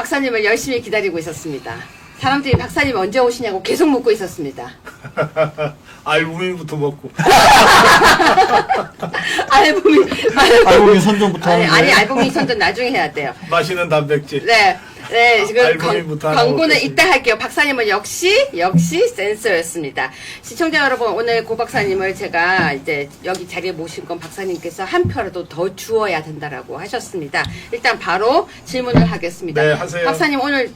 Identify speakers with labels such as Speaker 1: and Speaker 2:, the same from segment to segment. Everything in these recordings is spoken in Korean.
Speaker 1: 박사님을 열심히 기다리고 있었습니다. 사람들이 박사님 언제 오시냐고 계속 묻고 있었습니다.
Speaker 2: 알부민부터 먹고.
Speaker 1: 알부민
Speaker 3: 선전부터
Speaker 1: 아니,
Speaker 3: 하는
Speaker 1: 아니
Speaker 3: 거예요?
Speaker 1: 알부민 선전 나중에 해야 돼요.
Speaker 2: 맛있는 단백질.
Speaker 1: 네, 네 지금
Speaker 2: 알부민부터 하나
Speaker 1: 광고는
Speaker 2: 먹겠습니다.
Speaker 1: 이따 할게요. 박사님은 역시 센서였습니다. 시청자 여러분, 오늘 고 박사님을 제가 이제 여기 자리에 모신 건 박사님께서 한 표라도 더 주어야 된다라고 하셨습니다. 일단 바로 질문을 하겠습니다.
Speaker 2: 네, 하세요.
Speaker 1: 박사님 오늘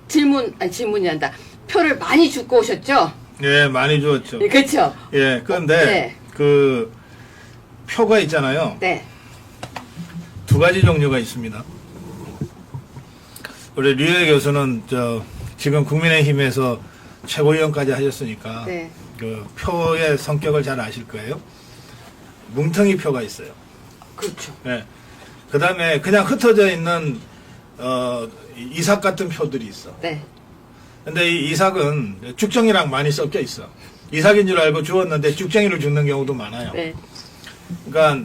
Speaker 1: 질문이 한다. 표를 많이 주고 오셨죠?
Speaker 2: 예, 많이 주었죠.
Speaker 1: 그렇죠.
Speaker 2: 예, 그런데
Speaker 1: 네.
Speaker 2: 그 표가 있잖아요.
Speaker 1: 네.
Speaker 2: 두 가지 종류가 있습니다. 우리 류혜 교수는 지금 국민의힘에서 최고위원까지 하셨으니까
Speaker 1: 네.
Speaker 2: 그 표의 성격을 잘 아실 거예요. 뭉텅이 표가 있어요.
Speaker 1: 그렇죠.
Speaker 2: 예. 그다음에 그냥 흩어져 있는 이삭 같은 표들이 있어.
Speaker 1: 네.
Speaker 2: 근데 이 이삭은 죽정이랑 많이 섞여 있어. 이삭인 줄 알고 주었는데 죽정이를 줍는 경우도 많아요.
Speaker 1: 네.
Speaker 2: 그러니까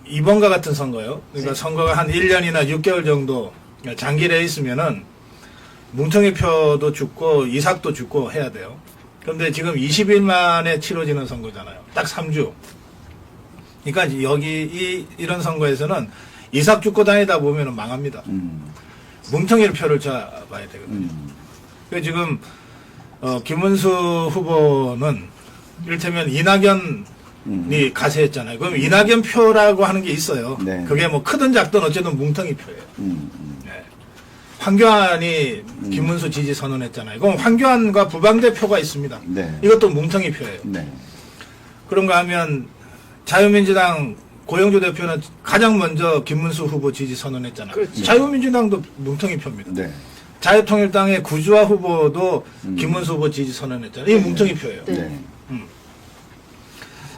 Speaker 2: 이번과 같은 선거요. 그러니까
Speaker 1: 네.
Speaker 2: 선거가 한 1년이나 6개월 정도 장기례 있으면은 뭉텅이 표도 죽고 이삭도 죽고 해야 돼요. 그런데 지금 20일 만에 치러지는 선거잖아요. 딱 3주. 그러니까 여기 이런 선거에서는 이삭 죽고 다니다 보면은 망합니다. 뭉텅이 표를 잡아야 되거든요. 그래서 지금 김문수 후보는 이를테면 이낙연이 가세했잖아요. 그럼 이낙연 표라고 하는 게 있어요.
Speaker 3: 네.
Speaker 2: 그게 뭐 크든 작든 어쨌든 뭉텅이 표예요. 네. 황교안이 김문수 지지 선언했잖아요. 그럼 황교안과 부방대 표가 있습니다.
Speaker 3: 네.
Speaker 2: 이것도 뭉텅이 표예요.
Speaker 3: 네.
Speaker 2: 그런가 하면 자유민주당 고영주 대표는 가장 먼저 김문수 후보 지지 선언했잖아요.
Speaker 1: 그렇죠.
Speaker 2: 자유민주당도 뭉텅이 표입니다.
Speaker 3: 네.
Speaker 2: 자유통일당의 구주화 후보도 김문수 후보 지지 선언했잖아요. 이게 뭉텅이 표예요.
Speaker 1: 네.
Speaker 3: 네.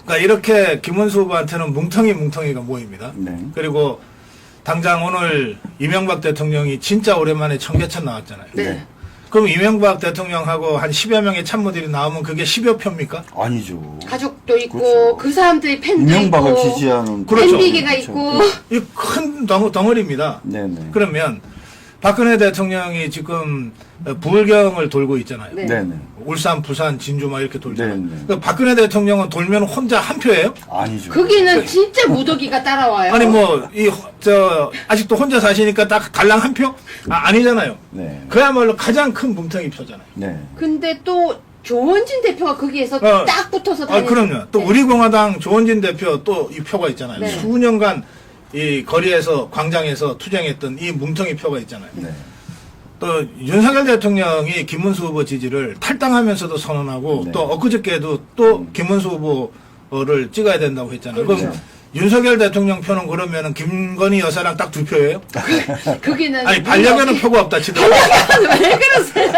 Speaker 2: 그러니까 이렇게 김문수 후보한테는 뭉텅이가 모입니다.
Speaker 3: 네.
Speaker 2: 그리고 당장 오늘 이명박 대통령이 진짜 오랜만에 청계천 나왔잖아요.
Speaker 1: 네.
Speaker 2: 그럼 이명박 대통령하고 한 10여 명의 참모들이 나오면 그게 10여 표입니까?
Speaker 3: 아니죠.
Speaker 1: 가족도 있고
Speaker 3: 그렇죠.
Speaker 1: 그 사람들이 팬도
Speaker 3: 이명박을
Speaker 1: 있고
Speaker 3: 지지하는
Speaker 2: 그렇죠.
Speaker 1: 팬비계가
Speaker 3: 그렇죠.
Speaker 1: 있고
Speaker 2: 이 큰 덩어리입니다.
Speaker 3: 네네.
Speaker 2: 그러면 박근혜 대통령이 지금 부울경을 돌고 있잖아요.
Speaker 1: 네.
Speaker 3: 네네.
Speaker 2: 울산, 부산, 진주 막 이렇게 돌잖아요.
Speaker 3: 네네.
Speaker 2: 그러니까 박근혜 대통령은 돌면 혼자 한 표예요?
Speaker 3: 아니죠.
Speaker 1: 거기는 진짜 무더기가 따라와요.
Speaker 2: 아니 뭐 아직도 혼자 사시니까 딱 달랑 한 표? 아니잖아요.
Speaker 3: 네.
Speaker 2: 그야말로 가장 큰 뭉텅이 표잖아요.
Speaker 3: 네.
Speaker 1: 근데 또 조원진 대표가 거기에서
Speaker 2: 어.
Speaker 1: 딱 붙어서
Speaker 2: 그럼요. 또
Speaker 1: 네.
Speaker 2: 우리공화당 조원진 대표 또 이 표가 있잖아요.
Speaker 1: 네.
Speaker 2: 수년간 이 거리에서 광장에서 투쟁했던 이 뭉텅이 표가 있잖아요.
Speaker 3: 네.
Speaker 2: 또 윤석열 대통령이 김문수 후보 지지를 탈당하면서도 선언하고
Speaker 3: 네.
Speaker 2: 또 엊그저께도 또 김문수 후보를 찍어야 된다고 했잖아요.
Speaker 1: 그렇죠.
Speaker 2: 그럼 윤석열 대통령 표는 그러면은 김건희 여사랑 딱 두 표예요?
Speaker 1: 거기는
Speaker 2: 아니 반려견은 표가 없다 치더라도
Speaker 1: 왜 그러세요?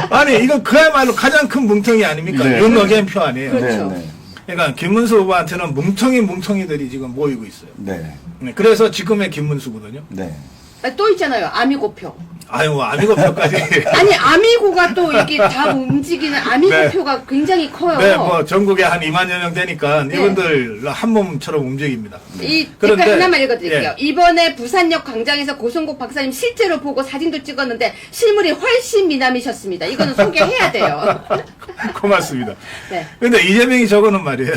Speaker 2: 아니 이건 그야말로 가장 큰 뭉텅이 아닙니까?
Speaker 3: 네.
Speaker 2: 윤어겐 표 아니에요.
Speaker 1: 그렇죠.
Speaker 3: 네.
Speaker 2: 그러니까 김문수 후보한테는 뭉텅이들이 지금 모이고 있어요.
Speaker 3: 네.
Speaker 2: 네, 그래서 지금의 김문수거든요.
Speaker 3: 네.
Speaker 1: 또 있잖아요. 아미고표.
Speaker 2: 아유 뭐 아미고 표까지.
Speaker 1: 아니 아미고가 또 이렇게 다 움직이는 아미고표가
Speaker 2: 네.
Speaker 1: 굉장히 커요.
Speaker 2: 네, 뭐 전국에 한 2만여 명 되니까
Speaker 1: 네.
Speaker 2: 이분들 한 몸처럼 움직입니다.
Speaker 1: 이
Speaker 2: 그런데-
Speaker 1: 댓글 하나만 읽어드릴게요.
Speaker 2: 예.
Speaker 1: 이번에 부산역 광장에서 고성국 박사님 실제로 보고 사진도 찍었는데 실물이 훨씬 미남이셨습니다. 이거는 소개해야 돼요.
Speaker 2: 고맙습니다.
Speaker 1: 네.
Speaker 2: 근데 이재명이 저거는 말이에요.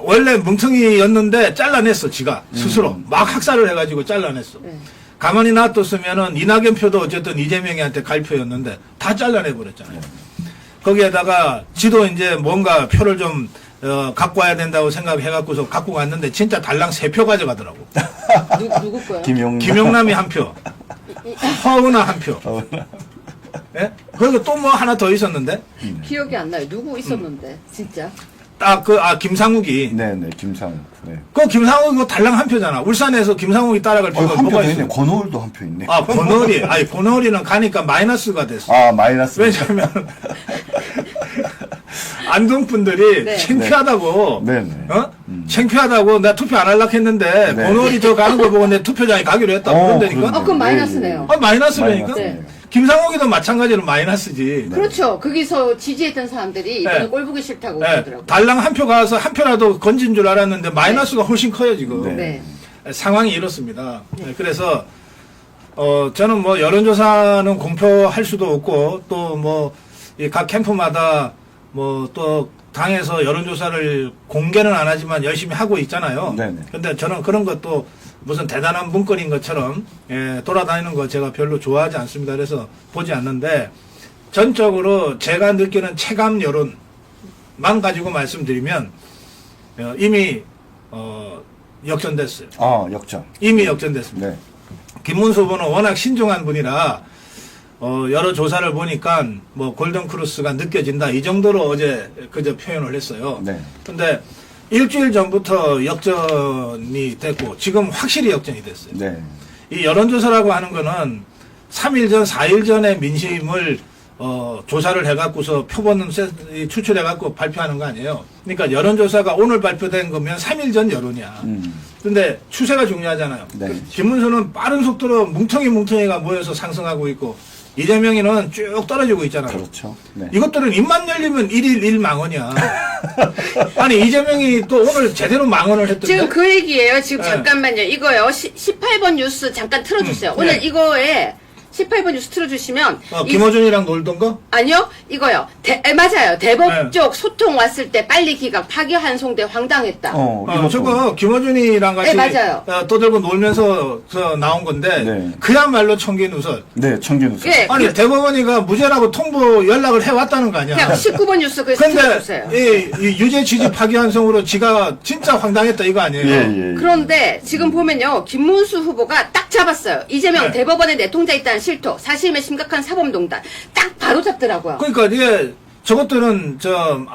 Speaker 2: 원래 뭉텅이였는데 잘라냈어, 지가. 스스로. 막 학살을 해가지고 잘라냈어.
Speaker 1: 네.
Speaker 2: 가만히 놔뒀으면은 이낙연 표도 어쨌든 이재명이한테 갈 표였는데 다 잘라내버렸잖아요. 거기에다가 지도 이제 뭔가 표를 좀 갖고 와야 된다고 생각해갖고서 갖고 갔는데 진짜 달랑 3표 가져가더라고.
Speaker 1: 누구 거요?
Speaker 2: 김용남이 한 표, 허은아 한 표. 예? 그리고 또 뭐 하나 더 있었는데
Speaker 1: 기억이 안 나요. 누구 있었는데 진짜.
Speaker 2: 딱 김상욱이.
Speaker 3: 네네. 김상욱. 네.
Speaker 2: 그 김상욱이 그 달랑 한 표잖아. 울산에서 김상욱이 따라갈 표가
Speaker 3: 한
Speaker 2: 뭐가
Speaker 3: 표
Speaker 2: 있어?
Speaker 3: 있네. 권오울도 한 표 있네.
Speaker 2: 아 권오리. 아니 권오리는 가니까 마이너스가 됐어.
Speaker 3: 아, 마이너스.
Speaker 2: 왜냐면 안동 분들이
Speaker 1: 네.
Speaker 2: 창피하다고.
Speaker 3: 네네.
Speaker 2: 창피하다고 내가 투표 안 하려고 했는데
Speaker 3: 네.
Speaker 2: 권오리 저 가는 거 보고 내 투표장에 가기로 했다고 그런다니까.
Speaker 3: 그렇네.
Speaker 1: 그럼 마이너스네요.
Speaker 2: 마이너스라니까.
Speaker 1: 네.
Speaker 2: 김상욱이도 마찬가지로 마이너스지.
Speaker 1: 그렇죠. 거기서 지지했던 사람들이 이번에
Speaker 2: 네.
Speaker 1: 꼴 보기 싫다고
Speaker 2: 네,
Speaker 1: 그러더라고요.
Speaker 2: 달랑 한 표 가서 한 표라도 건진 줄 알았는데 마이너스가 훨씬 커요 지금.
Speaker 3: 네.
Speaker 1: 네.
Speaker 2: 상황이 이렇습니다. 그래서 저는 뭐 여론조사는 공표할 수도 없고 또 뭐 각 캠프마다 뭐 또 당에서 여론조사를 공개는 안 하지만 열심히 하고 있잖아요.
Speaker 3: 네네.
Speaker 2: 근데 저는 그런 것도 무슨 대단한 문건인 것처럼 돌아다니는 거 제가 별로 좋아하지 않습니다. 그래서 보지 않는데 전적으로 제가 느끼는 체감 여론만 가지고 말씀드리면 이미 역전됐어요.
Speaker 3: 역전.
Speaker 2: 이미 역전됐습니다.
Speaker 3: 네.
Speaker 2: 김문수 후보는 워낙 신중한 분이라 여러 조사를 보니까 뭐 골든크로스가 느껴진다 이 정도로 어제 그저 표현을 했어요.
Speaker 3: 네.
Speaker 2: 근데 일주일 전부터 역전이 됐고 지금 확실히 역전이 됐어요.
Speaker 3: 네.
Speaker 2: 이 여론조사라고 하는 거는 3일 전, 4일 전에 민심을 조사를 해갖고서 표본 추출해갖고 발표하는 거 아니에요. 그러니까 여론조사가 오늘 발표된 거면 3일 전 여론이야. 근데 추세가 중요하잖아요.
Speaker 3: 네.
Speaker 2: 김문수는 빠른 속도로 뭉텅이가 모여서 상승하고 있고 이재명이는 쭉 떨어지고 있잖아요.
Speaker 3: 그렇죠. 네.
Speaker 2: 이것들은 입만 열리면 1일 1망언이야. 아니 이재명이 또 오늘 제대로 망언을 했던데.
Speaker 1: 지금 그 얘기예요. 지금
Speaker 2: 네.
Speaker 1: 잠깐만요. 이거요. 18번 뉴스 잠깐 틀어주세요. 오늘
Speaker 2: 네.
Speaker 1: 이거에 18번 뉴스 틀어주시면
Speaker 2: 김어준이랑 놀던 거?
Speaker 1: 아니요, 이거요. 맞아요. 대법
Speaker 2: 네.
Speaker 1: 쪽 소통 왔을 때 빨리 기각, 파기환송돼 황당했다.
Speaker 3: 이것도.
Speaker 2: 저거 김어준이랑 같이
Speaker 1: 네, 맞아요.
Speaker 2: 떠들고 놀면서 나온 건데
Speaker 3: 네.
Speaker 2: 그야말로 청기누설.
Speaker 3: 네, 청기누설.
Speaker 1: 예,
Speaker 2: 아니 대법원이가 무죄라고 통보 연락을 해왔다는 거 아니야.
Speaker 1: 그냥 19번 뉴스 그래서
Speaker 2: 근데
Speaker 1: 틀어주세요.
Speaker 2: 이 유죄 취지 파기환송으로 지가 진짜 황당했다 이거 아니에요?
Speaker 3: 예.
Speaker 1: 그런데 지금 보면요, 김문수 후보가 딱 잡았어요. 이재명
Speaker 2: 네.
Speaker 1: 대법원에 내통자 있다는 실토, 사실임의 심각한 사법농단 딱 바로 잡더라고요.
Speaker 2: 그러니까 이게 저것들은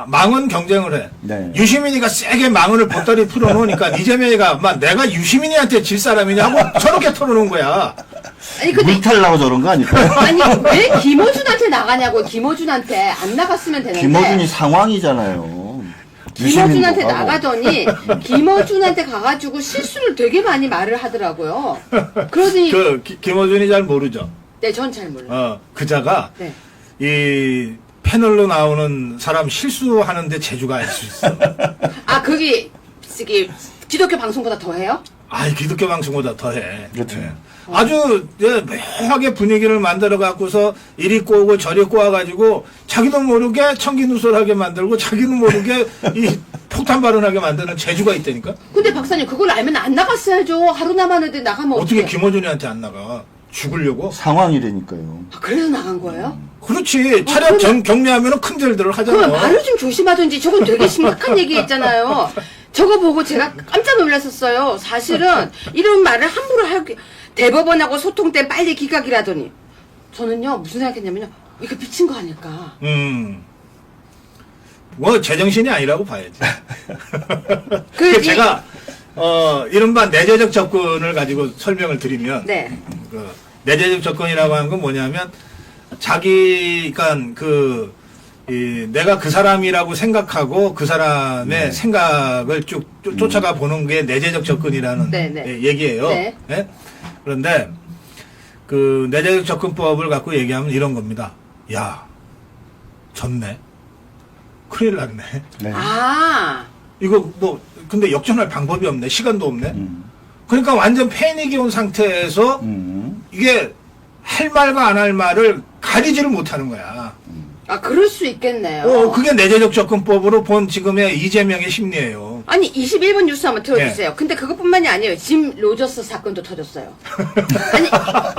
Speaker 2: 망언 경쟁을 해.
Speaker 3: 네.
Speaker 2: 유시민이가 세게 망언을 보따리 풀어놓으니까 이재명이가 막 내가 유시민이한테 질 사람이냐고 저렇게 털어놓은 거야.
Speaker 1: 아니 근데
Speaker 3: 물탈라고 저런 거 아닐까요?
Speaker 1: 아니 왜 김어준한테 나가냐고. 김어준한테 안 나갔으면 되는데.
Speaker 3: 김어준이 상황이잖아요.
Speaker 1: 김어준한테
Speaker 3: 유시민도 가고.
Speaker 1: 나가더니 김어준한테 가가지고 실수를 되게 많이 말을 하더라고요. 그러더니
Speaker 2: 김어준이 잘 모르죠.
Speaker 1: 네, 전 잘 몰라요.
Speaker 2: 그자가
Speaker 1: 네.
Speaker 2: 이 패널로 나오는 사람 실수하는데 재주가 알 수 있어.
Speaker 1: 아 거기 기독교 방송보다 더해요?
Speaker 2: 기독교 방송보다 더해.
Speaker 3: 그렇죠.
Speaker 2: 아주 묘하게 분위기를 만들어 갖고서 이리 꼬고 저리 꼬아가지고 자기도 모르게 청기누설하게 만들고 자기도 모르게 이 폭탄 발언하게 만드는 재주가 있다니까.
Speaker 1: 근데 박사님 그걸 알면 안 나갔어야죠. 하루 남았는데 나가면
Speaker 2: 어떻게
Speaker 1: 어떡해.
Speaker 2: 김어준이한테 안 나가? 죽으려고?
Speaker 3: 상황이라니까요.
Speaker 1: 아, 그래서 나간 거예요?
Speaker 2: 그렇지. 차량 경례하면 큰 절들을
Speaker 1: 그럼
Speaker 2: 하잖아.
Speaker 1: 말을 좀 조심하든지. 저건 되게 심각한 얘기했잖아요. 저거 보고 제가 깜짝 놀랐었어요. 사실은 이런 말을 함부로 하게 대법원하고 소통된 빨리 기각이라더니 저는요 무슨 생각했냐면요, 이거 미친 거 아닐까.
Speaker 2: 뭐 제정신이 아니라고 봐야지.
Speaker 1: 그
Speaker 2: 제가 이른바 내재적 접근을 가지고 설명을 드리면
Speaker 1: 네.
Speaker 2: 그 내재적 접근이라고 하는 건 뭐냐면 자기가 내가 그 사람이라고 생각하고 그 사람의 생각을 쭉 쫓아가 보는 게 내재적 접근이라는
Speaker 1: 네, 네.
Speaker 2: 얘기예요.
Speaker 1: 네.
Speaker 2: 예? 그런데 그 내재적 접근법을 갖고 얘기하면 이런 겁니다. 야, 졌네. 큰일 났네.
Speaker 3: 네.
Speaker 1: 아,
Speaker 2: 이거 뭐 근데 역전할 방법이 없네. 시간도 없네. 그러니까 완전 패닉이 온 상태에서 이게 할 말과 안 할 말을 가리지를 못하는 거야.
Speaker 1: 아 그럴 수 있겠네요.
Speaker 2: 그게 내재적 접근법으로 본 지금의 이재명의 심리예요.
Speaker 1: 아니 21번 뉴스 한번 틀어주세요. 근데 그것뿐만이 아니에요. 짐 로저스 사건도 터졌어요. 아니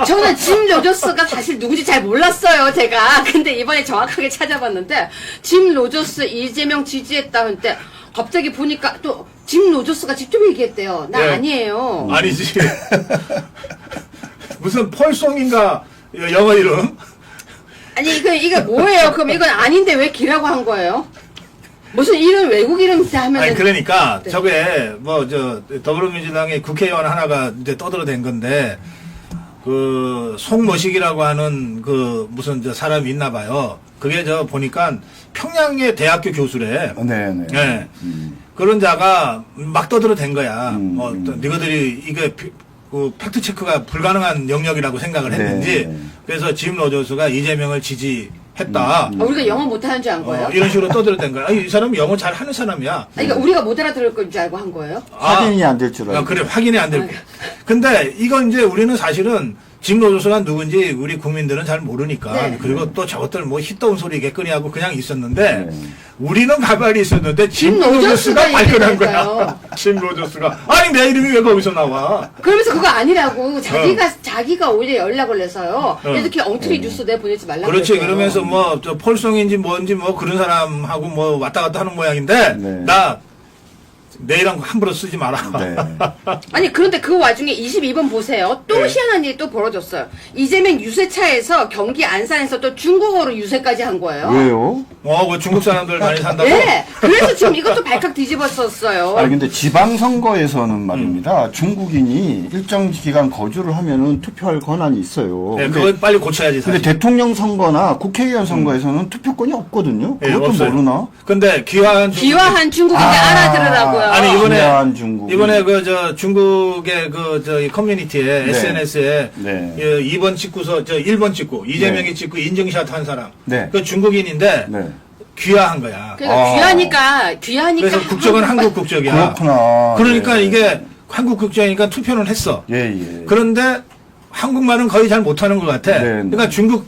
Speaker 1: 저는 짐 로저스가 사실 누군지 잘 몰랐어요, 제가. 근데 이번에 정확하게 찾아봤는데 짐 로저스 이재명 지지했다 했는데 갑자기 보니까 또 짐 로저스가 직접 얘기했대요. 나
Speaker 2: 네.
Speaker 1: 아니에요.
Speaker 2: 아니지. 무슨 폴송인가 영어 이름?
Speaker 1: 아니 이게 뭐예요? 그럼 이건 아닌데 왜 기라고 한 거예요? 무슨 이름 외국 이름 하면은.
Speaker 2: 아니 그러니까
Speaker 1: 네.
Speaker 2: 저게 뭐 더불어민주당의 국회의원 하나가 이제 떠들어댄 건데 그 송모식이라고 하는 그 무슨 사람이 있나 봐요. 그게 보니까 평양의 대학교 교수래.
Speaker 3: 네.
Speaker 2: 네. 그런 자가 막 떠들어댄 거야. 너희들이 이게 그 팩트 체크가 불가능한 영역이라고 생각을 했는지.
Speaker 3: 네.
Speaker 2: 그래서 짐 로저스가 이재명을 지지했다. 했다.
Speaker 1: 우리가 영어 못하는 줄 안 거예요?
Speaker 2: 이런 식으로 떠들어댄 거야. 아니, 이 사람이 영어 잘 하는 사람이야.
Speaker 1: 그러니까 우리가 못 알아들을 건 줄 알고 한 거예요?
Speaker 3: 확인이 안 될 줄 알고.
Speaker 2: 그래, 확인이 안 될 거야. 근데 이건 이제 우리는 사실은 짐 로저스가 누군지 우리 국민들은 잘 모르니까.
Speaker 1: 네.
Speaker 2: 그리고 또 저것들 뭐 히떠운 소리 개끈이 하고 그냥 있었는데
Speaker 3: 네.
Speaker 2: 우리는 가만히 있었는데 짐
Speaker 1: 짐
Speaker 2: 로저스가
Speaker 1: 로저스가
Speaker 2: 발견한
Speaker 1: 얘기했다니까요.
Speaker 2: 거야. 짐 로저스가. 아니, 내 이름이 왜 거기서 나와?
Speaker 1: 그러면서 그거 아니라고 자기가 오히려 연락을 해서요. 이렇게 엉터리 뉴스 내보내지 말라고
Speaker 2: 그렇지.
Speaker 1: 그랬어요.
Speaker 2: 그러면서 뭐, 저 폴송인지 뭔지 뭐 그런 사람하고 뭐 왔다 갔다 하는 모양인데,
Speaker 3: 네.
Speaker 2: 나 내 이름 함부로 쓰지 마라.
Speaker 3: 네.
Speaker 1: 아니 그런데 그 와중에 22번 보세요. 또
Speaker 2: 네.
Speaker 1: 희한한 일이 또 벌어졌어요. 이재명 유세차에서 경기 안산에서 또 중국어로 유세까지 한 거예요.
Speaker 3: 왜요?
Speaker 2: 그 중국 사람들 많이 산다고?
Speaker 1: 네. 그래서 지금 이것도 발칵 뒤집었었어요.
Speaker 3: 아니 근데 지방선거에서는 말입니다. 중국인이 일정 기간 거주를 하면은 투표할 권한이 있어요.
Speaker 2: 네,
Speaker 3: 근데,
Speaker 2: 그걸 빨리 고쳐야지.
Speaker 3: 근데
Speaker 2: 사실.
Speaker 3: 대통령 선거나 국회의원 선거에서는 투표권이 없거든요.
Speaker 2: 예,
Speaker 3: 그것도
Speaker 2: 없어요.
Speaker 3: 모르나?
Speaker 2: 근데 귀화한
Speaker 1: 중국인데 알아들으라고요.
Speaker 2: 아니,
Speaker 3: 귀화한 중국.
Speaker 2: 이번에 중국의 이 커뮤니티에
Speaker 3: 네.
Speaker 2: SNS에
Speaker 3: 네.
Speaker 2: 2번 찍고서 1번 찍고 이재명이 찍고 인증샷 한 사람.
Speaker 3: 네.
Speaker 2: 그 중국인인데
Speaker 3: 네.
Speaker 2: 귀화한 거야.
Speaker 1: 그러니까 귀하니까
Speaker 2: 그래서 국적은 한국 국적이야.
Speaker 3: 그렇구나.
Speaker 2: 그러니까
Speaker 3: 네.
Speaker 2: 이게 한국 국적이니까 투표는 했어.
Speaker 3: 예, 예.
Speaker 2: 그런데 한국말은 거의 잘 못하는 것 같아.
Speaker 3: 네, 네.
Speaker 2: 그러니까 중국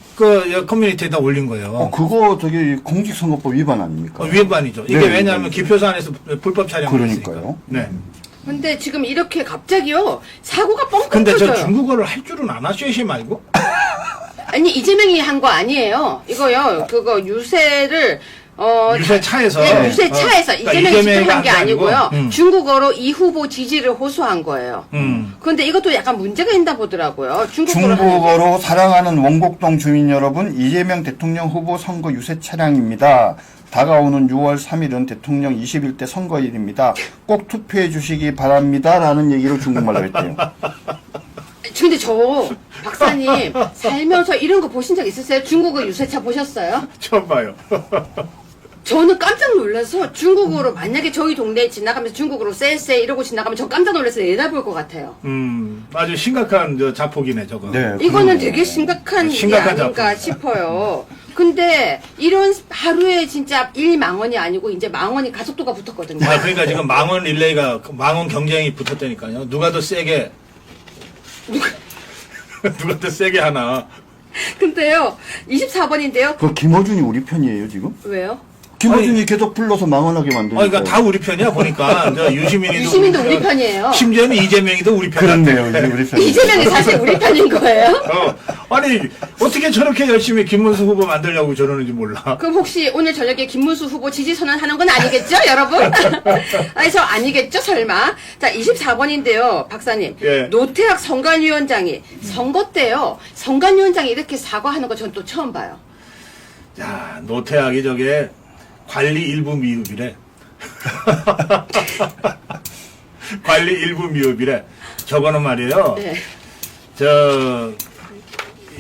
Speaker 2: 커뮤니티에다 올린 거예요.
Speaker 3: 그거 저기 공직선거법 위반 아닙니까?
Speaker 2: 위반이죠. 이게
Speaker 3: 네,
Speaker 2: 왜냐하면
Speaker 3: 네.
Speaker 2: 기표소 안에서 불법 촬영을 했으니까.
Speaker 3: 그러니까요.
Speaker 2: 네.
Speaker 1: 근데 지금 이렇게 갑자기요 사고가 뻥뻥
Speaker 2: 근데 저
Speaker 1: 터져요.
Speaker 2: 중국어를 할 줄은 아나? 쉐시 말고?
Speaker 1: 아니 이재명이 한 거 아니에요. 이거요. 그거 유세를
Speaker 2: 유세차에서.
Speaker 1: 네, 유세차에서
Speaker 2: 그러니까
Speaker 1: 이재명이 직접
Speaker 2: 이재명이가
Speaker 1: 한 게
Speaker 2: 한게 아니고,
Speaker 1: 아니고요. 중국어로 이 후보 지지를 호소한 거예요.
Speaker 2: 음.
Speaker 1: 그런데 이것도 약간 문제가 있나 보더라고요. 중국어로 하는 게.
Speaker 3: 중국어로 사랑하는 원곡동 주민 여러분, 이재명 대통령 후보 선거 유세 차량입니다. 다가오는 6월 3일은 대통령 21대 선거일입니다. 꼭 투표해 주시기 바랍니다. 라는 얘기를 중국말로 했대요.
Speaker 1: 근데 저 박사님 살면서 이런 거 보신 적 있으세요? 중국어 유세차 보셨어요?
Speaker 2: 처음 봐요.
Speaker 1: 저는 깜짝 놀라서 중국어로 만약에 저희 동네에 지나가면서 중국어로 쎄쎄 이러고 지나가면 저 깜짝 놀라서 내다볼 것 같아요.
Speaker 2: 아주 심각한 자폭이네, 저거.
Speaker 3: 네.
Speaker 1: 이거는
Speaker 3: 그러네요.
Speaker 1: 되게 심각한 일이
Speaker 2: 심각한
Speaker 1: 아닌가
Speaker 2: 작품.
Speaker 1: 싶어요. 근데 이런 하루에 진짜 일 망언이 아니고 이제 망언이 가속도가 붙었거든요.
Speaker 2: 그러니까 지금 망원 릴레이가, 망원 경쟁이 붙었다니까요. 누가 더 세게, 누가 더 세게 하나.
Speaker 1: 근데요, 24번인데요.
Speaker 3: 그 김어준이 우리 편이에요, 지금?
Speaker 1: 왜요?
Speaker 3: 김어준이 계속 불러서 망언하게 만드니까.
Speaker 2: 그러니까 다 우리 편이야, 보니까. 유시민이도
Speaker 1: 유시민도 우리 편이에요.
Speaker 2: 심지어는 이재명이도 우리 편.
Speaker 3: 그렇네요, 이제 우리 편.
Speaker 1: 이재명이 사실 우리 편인 거예요?
Speaker 2: 아니, 어떻게 저렇게 열심히 김문수 후보 만들려고 저러는지 몰라.
Speaker 1: 그럼 혹시 오늘 저녁에 김문수 후보 지지 선언하는 건 아니겠죠, 여러분? 아니, 저 아니겠죠, 설마? 자, 24번인데요, 박사님.
Speaker 2: 예.
Speaker 1: 노태학 선관위원장이 선거 때요, 선관위원장이 이렇게 사과하는 거 전 또 처음 봐요.
Speaker 2: 야, 노태학이 저게 관리 일부 미흡이래. 관리 일부 미흡이래. 저거는 말이에요.
Speaker 1: 네.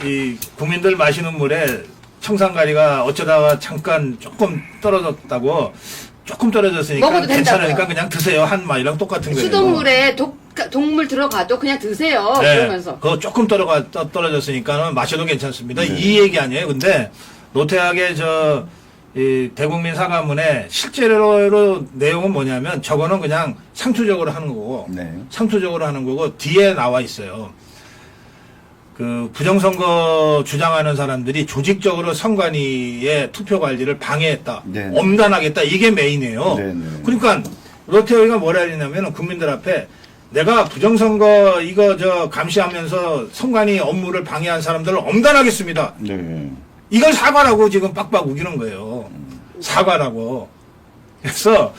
Speaker 2: 이 국민들 마시는 물에 청산가리가 어쩌다가 잠깐 조금 떨어졌다고, 조금 떨어졌으니까
Speaker 1: 먹어도
Speaker 2: 괜찮으니까
Speaker 1: 된다고요.
Speaker 2: 그냥 드세요 한 말이랑 똑같은 거예요.
Speaker 1: 수돗물에 동물 들어가도 그냥 드세요.
Speaker 2: 네,
Speaker 1: 그러면서.
Speaker 2: 그거 조금 떨어졌으니까 마셔도 괜찮습니다. 이 얘기 아니에요. 근데 노태학의 이 대국민 사과문에 실제로 내용은 뭐냐면 저거는 그냥 상투적으로 하는 거고,
Speaker 3: 네.
Speaker 2: 상투적으로 하는 거고 뒤에 나와 있어요. 그 부정선거 주장하는 사람들이 조직적으로 선관위의 투표 관리를 방해했다,
Speaker 3: 네.
Speaker 2: 엄단하겠다, 이게 메인이에요.
Speaker 3: 네, 네.
Speaker 2: 그러니까 노태우가 뭐라 했냐면 국민들 앞에 내가 부정선거 이거 감시하면서 선관위 업무를 방해한 사람들을 엄단하겠습니다.
Speaker 3: 네.
Speaker 2: 이걸 사과라고 지금 빡빡 우기는 거예요. 사과라고. 그래서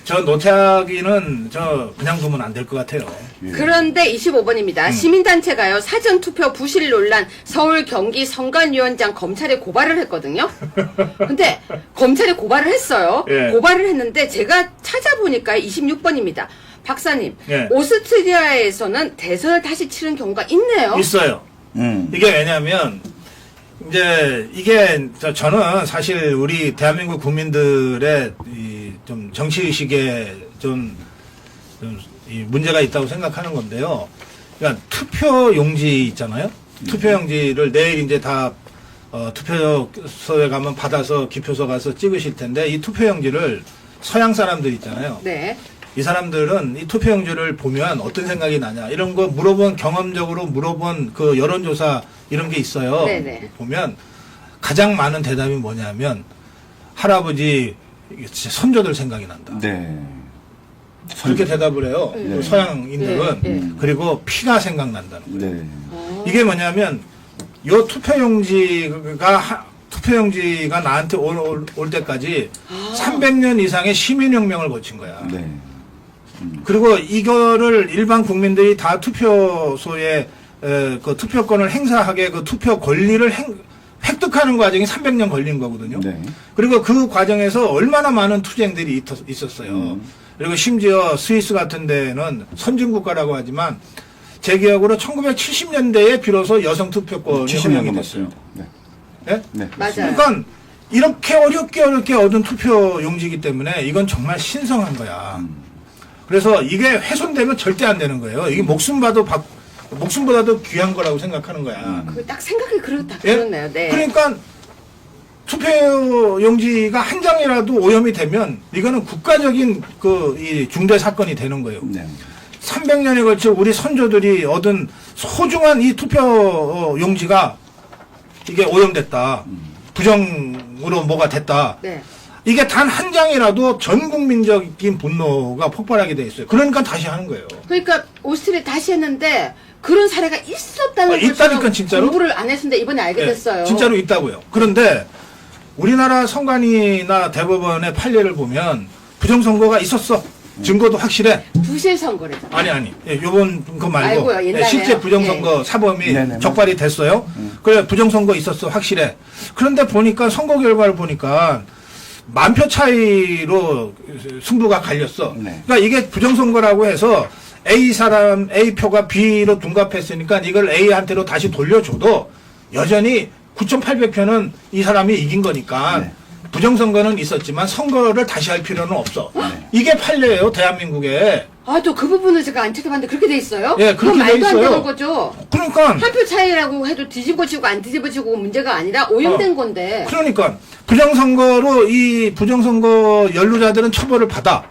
Speaker 2: 저 노태학이는 그냥 두면 안 될 것 같아요.
Speaker 3: 예.
Speaker 1: 그런데 25번입니다. 시민단체가요, 사전투표 부실 논란 서울 경기 선관위원장 검찰에 고발을 했거든요. 근데 검찰에 고발을 했어요.
Speaker 2: 예.
Speaker 1: 고발을 했는데 제가 찾아보니까 26번입니다. 박사님,
Speaker 2: 예.
Speaker 1: 오스트리아에서는 대선을 다시 치른 경우가 있네요.
Speaker 2: 있어요. 이게 왜냐면 이게 저는 사실 우리 대한민국 국민들의 좀 정치의식에 이 문제가 있다고 생각하는 건데요. 그러니까 투표용지 있잖아요. 투표용지를 내일 이제 다 투표소에 가면 받아서 기표소 가서 찍으실 텐데 이 투표용지를 서양 사람들 있잖아요.
Speaker 1: 네.
Speaker 2: 이 사람들은 이 투표용지를 보면 어떤 생각이 나냐 이런 거 경험적으로 물어본 그 여론조사 이런 게 있어요.
Speaker 1: 네네.
Speaker 2: 보면 가장 많은 대답이 뭐냐면 할아버지 선조들 생각이 난다.
Speaker 3: 네.
Speaker 2: 그렇게 대답을 해요.
Speaker 1: 네.
Speaker 2: 그 서양인들은.
Speaker 1: 네.
Speaker 2: 그리고 피가 생각난다는 거예요.
Speaker 3: 네.
Speaker 2: 이게 뭐냐면 요 투표용지가 나한테 올 때까지 300년 이상의 시민혁명을 거친 거야.
Speaker 3: 네.
Speaker 2: 그리고 이거를 일반 국민들이 다 투표소에 그 투표권을 행사하게 그 투표 권리를 획득하는 과정이 300년 걸린 거거든요.
Speaker 3: 네.
Speaker 2: 그리고 그 과정에서 얼마나 많은 투쟁들이 있었어요. 그리고 심지어 스위스 같은 데는 선진국가라고 하지만 제 기억으로 1970년대에 비로소 여성 투표권이 허용이 됐어요.
Speaker 3: 네.
Speaker 2: 네?
Speaker 3: 네.
Speaker 1: 맞아요.
Speaker 2: 그러니까 이렇게 어렵게 얻은 투표 용지이기 때문에 이건 정말 신성한 거야. 그래서 이게 훼손되면 절대 안 되는 거예요. 이게 목숨보다도 귀한 거라고 생각하는 거야.
Speaker 1: 그 딱 생각이
Speaker 2: 예?
Speaker 1: 그렇네요. 네.
Speaker 2: 그러니까 투표 용지가 한 장이라도 오염이 되면 이거는 국가적인 이 중대 사건이 되는 거예요.
Speaker 3: 네.
Speaker 2: 300년에 걸쳐 우리 선조들이 얻은 소중한 이 투표 용지가 이게 오염됐다. 부정으로 뭐가 됐다.
Speaker 1: 네.
Speaker 2: 이게 단 한 장이라도 전 국민적인 분노가 폭발하게 돼 있어요. 그러니까 다시 하는 거예요.
Speaker 1: 그러니까 오스트리아 다시 했는데 그런 사례가 있었다는 걸
Speaker 2: 있다니까,
Speaker 1: 저는
Speaker 2: 진짜로?
Speaker 1: 공부를 안 했는데 이번에 알게
Speaker 2: 예,
Speaker 1: 됐어요.
Speaker 2: 진짜로 있다고요. 그런데 우리나라 선관위나 대법원의 판례를 보면 부정선거가 있었어. 증거도 확실해.
Speaker 1: 부실 선거래잖아요.
Speaker 2: 아니. 예, 요번 거 말고
Speaker 1: 알고요, 옛날에요.
Speaker 2: 실제 부정선거 사범이
Speaker 3: 네네,
Speaker 2: 적발이 됐어요. 그래 부정선거 있었어 확실해. 그런데 보니까 선거 결과를 보니까 만표 차이로 승부가 갈렸어.
Speaker 3: 네.
Speaker 2: 그러니까 이게 부정선거라고 해서 A 표가 B로 둔갑했으니까 이걸 A한테로 다시 돌려줘도 여전히 9,800표는 이 사람이 이긴 거니까
Speaker 3: 네.
Speaker 2: 부정선거는 있었지만 선거를 다시 할 필요는 없어.
Speaker 3: 네.
Speaker 2: 이게 판례예요 대한민국에.
Speaker 1: 아, 또 그 부분을 제가 안 찾아봤는데 그렇게 돼 있어요?
Speaker 2: 예,
Speaker 1: 그건
Speaker 2: 그렇게 돼
Speaker 1: 말도 안
Speaker 2: 있어요.
Speaker 1: 되는 거죠.
Speaker 2: 그러니까
Speaker 1: 한 표 차이라고 해도 뒤집어지고 안 뒤집어지고 문제가 아니라 오염된 건데.
Speaker 2: 그러니까 부정선거로 이 부정선거 연루자들은 처벌을 받아.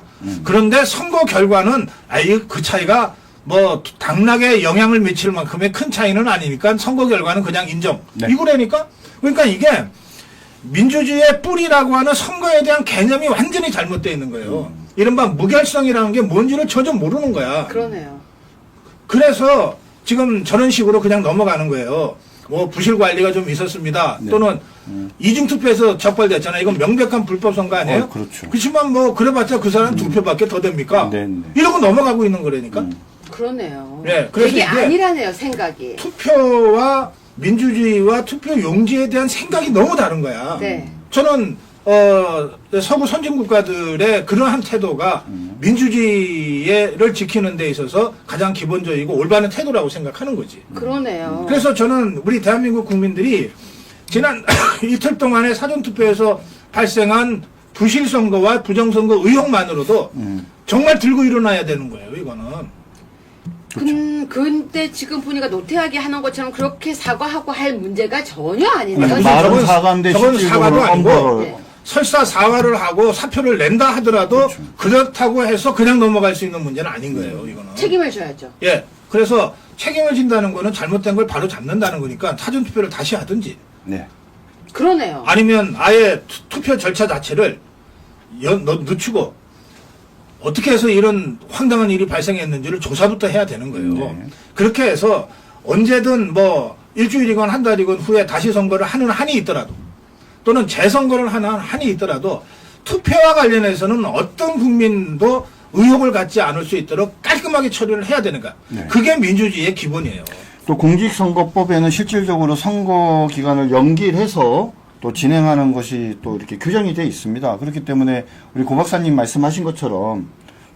Speaker 2: 그런데 선거 결과는 그 차이가 뭐 당락에 영향을 미칠 만큼의 큰 차이는 아니니까 선거 결과는 그냥 인정.
Speaker 3: 네.
Speaker 2: 이거라니까. 그러니까 이게 민주주의의 뿌리라고 하는 선거에 대한 개념이 완전히 잘못되어 있는 거예요. 이른바 무결성이라는 게 뭔지를 전혀 모르는 거야.
Speaker 1: 그러네요.
Speaker 2: 그래서 지금 저런 식으로 그냥 넘어가는 거예요. 뭐 부실 관리가 좀 있었습니다.
Speaker 3: 네.
Speaker 2: 또는 이중투표에서 적발됐잖아요. 이건 명백한 불법 선거 아니에요?
Speaker 3: 그렇죠.
Speaker 2: 그렇지만 뭐 그래봤자 그 사람 2표밖에 더 됩니까?
Speaker 3: 네, 네.
Speaker 2: 이러고 넘어가고 있는 거라니까.
Speaker 1: 그러네요.
Speaker 2: 네, 그래서
Speaker 1: 이게
Speaker 2: 이게
Speaker 1: 아니라네요, 생각이.
Speaker 2: 투표와 민주주의와 투표 용지에 대한 생각이 너무 다른 거야.
Speaker 1: 네.
Speaker 2: 저는 서구 선진국가들의 그러한 태도가 민주주의를 지키는 데 있어서 가장 기본적이고 올바른 태도라고 생각하는 거지.
Speaker 1: 그러네요.
Speaker 2: 그래서 저는 우리 대한민국 국민들이 지난 이틀 동안의 사전투표에서 발생한 부실선거와 부정선거 의혹만으로도 정말 들고 일어나야 되는 거예요, 이거는.
Speaker 1: 근데 지금 보니까 노태하게 하는 것처럼 그렇게 사과하고 할 문제가 전혀 아니네요.
Speaker 3: 네,
Speaker 1: 지금.
Speaker 3: 말은 사과인데
Speaker 2: 저건
Speaker 3: 실질적으로
Speaker 2: 사과도 아니고
Speaker 3: 엄벌을
Speaker 1: 네.
Speaker 2: 설사 사과를 하고 사표를 낸다 하더라도
Speaker 3: 그렇죠.
Speaker 2: 그렇다고 해서 그냥 넘어갈 수 있는 문제는 아닌 거예요, 이거는.
Speaker 1: 책임을 져야죠.
Speaker 2: 예. 그래서 책임을 진다는 거는 잘못된 걸 바로 잡는다는 거니까 사전투표를 다시 하든지
Speaker 3: 네.
Speaker 1: 그러네요.
Speaker 2: 아니면 아예 투표 절차 자체를 늦추고 어떻게 해서 이런 황당한 일이 발생했는지를 조사부터 해야 되는 거예요.
Speaker 3: 네.
Speaker 2: 그렇게 해서 언제든 뭐 일주일이건 한 달이건 후에 다시 선거를 하는 한이 있더라도 또는 재선거를 하는 한이 있더라도 투표와 관련해서는 어떤 국민도 의혹을 갖지 않을 수 있도록 깔끔하게 처리를 해야 되는 거야.
Speaker 3: 네.
Speaker 2: 그게 민주주의의 기본이에요.
Speaker 3: 또 공직선거법에는 실질적으로 선거 기간을 연기해서 또 진행하는 것이 또 이렇게 규정이 되어 있습니다. 그렇기 때문에 우리 고 박사님 말씀하신 것처럼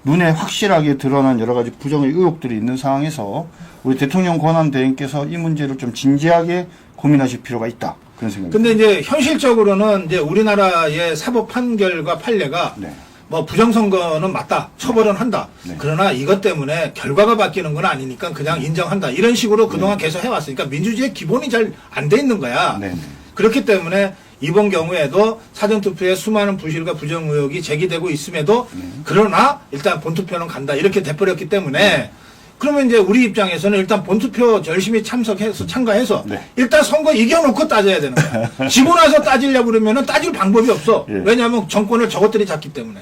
Speaker 3: 눈에 확실하게 드러난 여러 가지 부정의 의혹들이 있는 상황에서 우리 대통령 권한대행께서 이 문제를 좀 진지하게 고민하실 필요가 있다. 그런 생각입니다.
Speaker 2: 근데 이제 현실적으로는 이제 우리나라의 사법 판결과 판례가
Speaker 3: 네.
Speaker 2: 뭐 부정선거는 맞다. 처벌은 한다.
Speaker 3: 네.
Speaker 2: 그러나 이것 때문에 결과가 바뀌는 건 아니니까 그냥 인정한다. 이런 식으로 그동안 계속 해왔으니까 민주주의의 기본이 잘 안 돼 있는 거야.
Speaker 3: 네.
Speaker 2: 그렇기 때문에 이번 경우에도 사전투표에 수많은 부실과 부정 의혹이 제기되고 있음에도 그러나 일단 본투표는 간다 이렇게 돼버렸기 때문에 그러면 이제 우리 입장에서는 일단 본투표 열심히 참가해서
Speaker 3: 네.
Speaker 2: 일단 선거 이겨놓고 따져야 되는 거야. 지고 나서 따지려고 그러면은 따질 방법이 없어.
Speaker 3: 예.
Speaker 2: 왜냐하면 정권을 저것들이 잡기 때문에.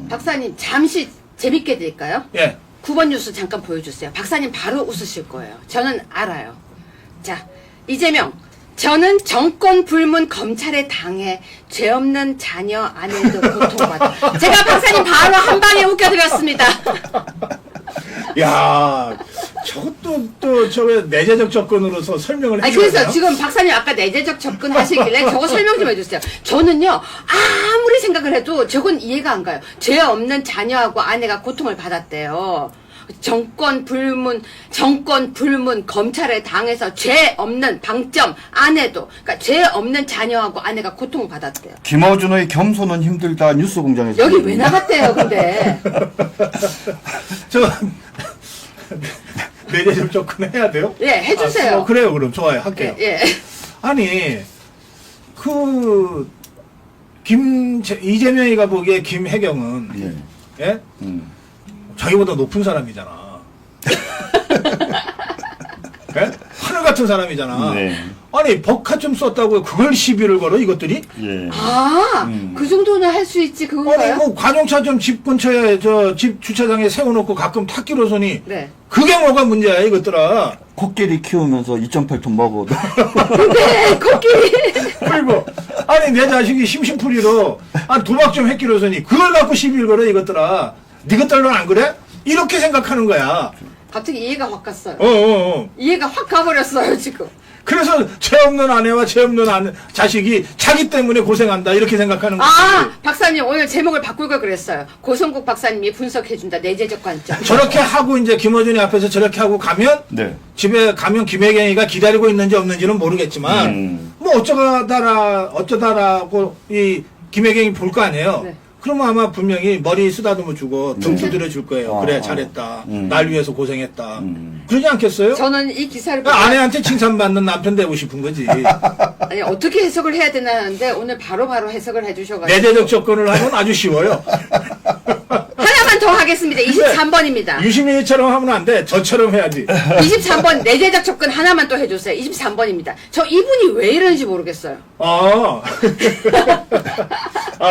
Speaker 1: 박사님 잠시 재밌게 될까요?
Speaker 2: 예.
Speaker 1: 9번 뉴스 잠깐 보여주세요. 박사님 바로 웃으실 거예요. 저는 알아요. 자, 이재명. 저는 정권 불문 검찰에 당해 죄 없는 자녀 아내도 고통받아. 제가 박사님 바로 한 방에 웃겨드렸습니다.
Speaker 2: 야, 저것도 또 저거 내재적 접근으로서 설명을
Speaker 1: 아니,
Speaker 2: 해줘야
Speaker 1: 그래서
Speaker 2: 돼요?
Speaker 1: 지금 박사님 아까 내재적 접근 하시길래 저거 설명 좀 해주세요. 저는요, 아무리 생각을 해도 저건 이해가 안 가요. 죄 없는 자녀하고 아내가 고통을 받았대요. 정권 불문 검찰에 당해서 죄 없는 방점 아내도, 그러니까 죄 없는 자녀하고 아내가 고통을 받았대요.
Speaker 3: 김어준의 겸손은 힘들다 뉴스공장에서
Speaker 1: 여기 왜 나갔대요, 근데?
Speaker 2: 저 내재적 접근해야 돼요?
Speaker 1: 예, 해주세요.
Speaker 2: 그래요, 그럼 좋아요, 할게요.
Speaker 1: 예.
Speaker 2: 아니 이재명이가 보기에 김혜경은
Speaker 3: 예.
Speaker 2: 예? 자기보다 높은 사람이잖아. 예? 하늘 같은 사람이잖아.
Speaker 3: 네.
Speaker 2: 아니 법카 좀 썼다고 그걸 시비를 걸어 이것들이?
Speaker 3: 예.
Speaker 1: 아, 그 정도는 할 수 있지,
Speaker 2: 아니
Speaker 1: 그건가요?
Speaker 2: 뭐 관용차 좀 집 근처에 저 집 주차장에 세워놓고 가끔 탔기로서니
Speaker 1: 네.
Speaker 2: 그게 뭐가 문제야 이것들아.
Speaker 3: 코끼리 키우면서 2.8톤 먹어도
Speaker 1: 네, 코끼리.
Speaker 2: 그리고 아니 내 자식이 심심풀이로 도박 좀 했기로서니 그걸 갖고 시비를 걸어 이것들아. 니것들은 안 그래? 이렇게 생각하는 거야.
Speaker 1: 갑자기 이해가 확 갔어요.
Speaker 2: 어.
Speaker 1: 이해가 확 가버렸어요, 지금.
Speaker 2: 그래서 죄 없는 아내와 죄 없는 자식이 자기 때문에 고생한다 이렇게 생각하는 거지.
Speaker 1: 아, 박사님 오늘 제목을 바꿀 걸 그랬어요. 고성국 박사님이 분석해준다. 내재적 관점.
Speaker 2: 저렇게 하고 이제 김어준이 앞에서 저렇게 하고 가면
Speaker 3: 네.
Speaker 2: 집에 가면 김혜경이가 기다리고 있는지 없는지는 모르겠지만 뭐 어쩌다라고 이 김혜경이 볼 거 아니에요.
Speaker 1: 네.
Speaker 2: 그러면 아마 분명히 머리 쓰다듬어 주고 등 두드려 줄 거예요. 그래 잘했다. 날 위해서 고생했다. 그러지 않겠어요?
Speaker 1: 저는 이 기사를 보고
Speaker 2: 아내한테 칭찬받는 남편 되고 싶은 거지.
Speaker 1: 아니 어떻게 해석을 해야 되나 하는데 오늘 바로바로 해석을 해주셔가지고
Speaker 2: 내재적 접근을 하면 아주 쉬워요.
Speaker 1: 하나만 더 하겠습니다. 23번입니다.
Speaker 2: 유시민이처럼 하면 안 돼. 저처럼 해야지.
Speaker 1: 23번 내재적 접근 하나만 또 해주세요. 23번입니다. 저 이분이 왜 이러는지 모르겠어요.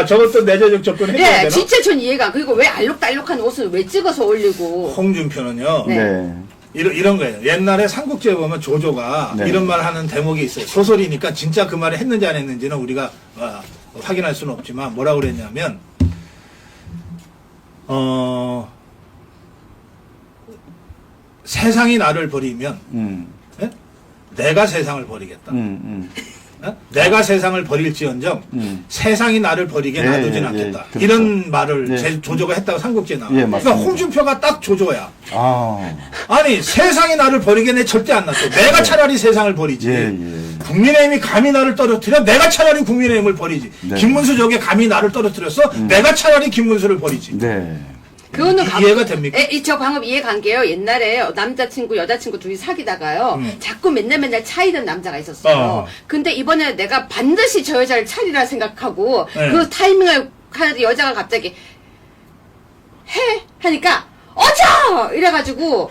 Speaker 2: 저것도 내재적 접근 해야
Speaker 1: 네,
Speaker 2: 되나?
Speaker 1: 진짜 전 이해가. 그리고 왜 알록달록한 옷을 왜 찍어서 올리고.
Speaker 2: 홍준표는요.
Speaker 1: 네.
Speaker 3: 네.
Speaker 2: 이런 거예요. 옛날에 삼국지에 보면 조조가
Speaker 3: 네.
Speaker 2: 이런 말 하는 대목이 있어요. 소설이니까 진짜 그 말을 했는지 안 했는지는 우리가 확인할 수는 없지만 뭐라고 그랬냐면 세상이 나를 버리면 예? 내가 세상을 버리겠다. 어? 내가 세상을 버릴지언정 세상이 나를 버리게
Speaker 3: 예,
Speaker 2: 놔두진
Speaker 3: 예,
Speaker 2: 않겠다.
Speaker 3: 그렇죠.
Speaker 2: 이런 말을
Speaker 3: 예.
Speaker 2: 조조가 했다고 삼국지에 나와요.
Speaker 3: 예,
Speaker 2: 그러니까
Speaker 3: 맞습니다.
Speaker 2: 홍준표가 딱 조조야.
Speaker 3: 아.
Speaker 2: 아니 세상이 나를 버리게 내 절대 안 놔둬. 내가 차라리 세상을 버리지.
Speaker 3: 예.
Speaker 2: 국민의힘이 감히 나를 떨어뜨려 내가 차라리 국민의힘을 버리지.
Speaker 3: 네.
Speaker 2: 김문수 저게 감히 나를 떨어뜨렸어 내가 차라리 김문수를 버리지.
Speaker 3: 네.
Speaker 1: 그거는
Speaker 2: 이해가 됩니까?
Speaker 1: 저 방금 이해 간 게요. 옛날에 남자친구, 여자친구 둘이 사귀다가요. 자꾸 맨날 차이는 남자가 있었어요. 근데 이번에 내가 반드시 저 여자를 차리라 생각하고
Speaker 2: 네.
Speaker 1: 그 타이밍을 하는데 여자가 갑자기 해! 하니까 어져! 이래가지고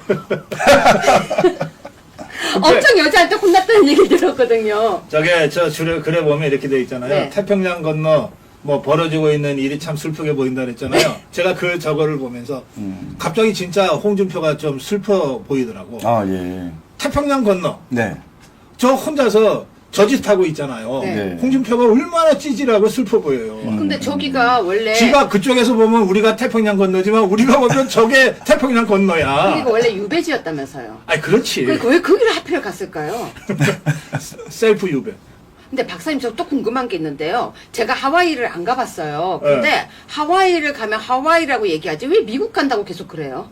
Speaker 1: 엄청 여자한테 혼났다는 얘기 들었거든요.
Speaker 2: 저게 저 줄에 글에 보면 이렇게 돼 있잖아요.
Speaker 1: 네.
Speaker 2: 태평양 건너 뭐 벌어지고 있는 일이 참 슬프게 보인다 그랬잖아요. 제가 저거를 보면서 갑자기 진짜 홍준표가 좀 슬퍼 보이더라고.
Speaker 3: 아, 예.
Speaker 2: 태평양 건너
Speaker 3: 네.
Speaker 2: 저 혼자서 저짓하고 있잖아요.
Speaker 1: 네.
Speaker 2: 홍준표가 얼마나 찌질하고 슬퍼 보여요.
Speaker 1: 근데 저기가 원래
Speaker 2: 지가 그쪽에서 보면 우리가 태평양 건너지만 우리가 보면 저게 태평양 건너야.
Speaker 1: 거기가 원래 유배지였다면서요.
Speaker 2: 아니 그렇지.
Speaker 1: 그러니까 왜 거기를 하필 갔을까요?
Speaker 2: 셀프 유배.
Speaker 1: 근데 박사님 저 또 궁금한 게 있는데요. 제가 하와이를 안 가봤어요. 근데 하와이를 가면 하와이라고 얘기하지 왜 미국 간다고 계속 그래요?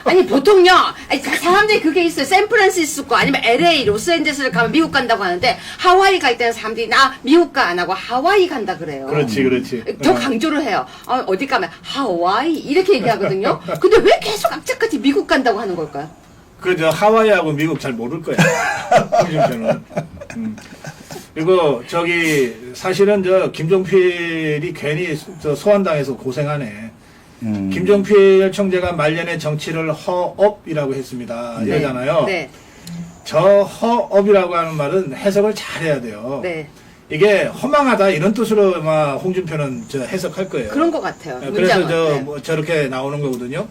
Speaker 1: 아니 보통요. 아니 사람들이 그게 있어요. 샌프란시스코 아니면 LA, 로스앤젤레스를 가면 미국 간다고 하는데 하와이 갈 때는 사람들이 나 미국 가 안 하고 하와이 간다 그래요.
Speaker 2: 그렇지.
Speaker 1: 더 강조를 해요. 어디 가면 하와이 이렇게 얘기하거든요. 근데 왜 계속 악착같이 미국 간다고 하는 걸까요?
Speaker 2: 그저 하와이하고 미국 잘 모를 거야. 홍준표는. 그리고 저기 사실은 저 김종필이 괜히 저 소환당해서 고생하네. 김종필 총재가 말년에 정치를 허업이라고 했습니다.
Speaker 1: 네.
Speaker 2: 이러잖아요.
Speaker 1: 네.
Speaker 2: 저 허업이라고 하는 말은 해석을 잘해야 돼요.
Speaker 1: 네.
Speaker 2: 이게 허망하다 이런 뜻으로 아마 홍준표는 저 해석할 거예요.
Speaker 1: 그런 것 같아요.
Speaker 2: 그래서
Speaker 1: 문장은. 네.
Speaker 2: 뭐 저렇게 나오는 거거든요.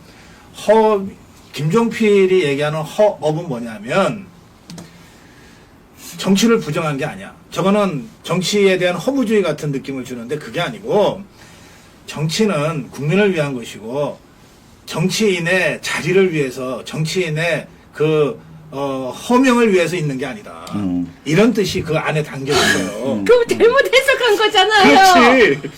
Speaker 2: 김종필이 얘기하는 허업은 뭐냐면 정치를 부정한 게 아니야. 저거는 정치에 대한 허무주의 같은 느낌을 주는데 그게 아니고 정치는 국민을 위한 것이고 정치인의 자리를 위해서 정치인의 그 허명을 위해서 있는 게 아니다. 이런 뜻이 그 안에 담겨 있어요.
Speaker 1: 그럼 잘못 해석한 거잖아요.
Speaker 2: 그렇지.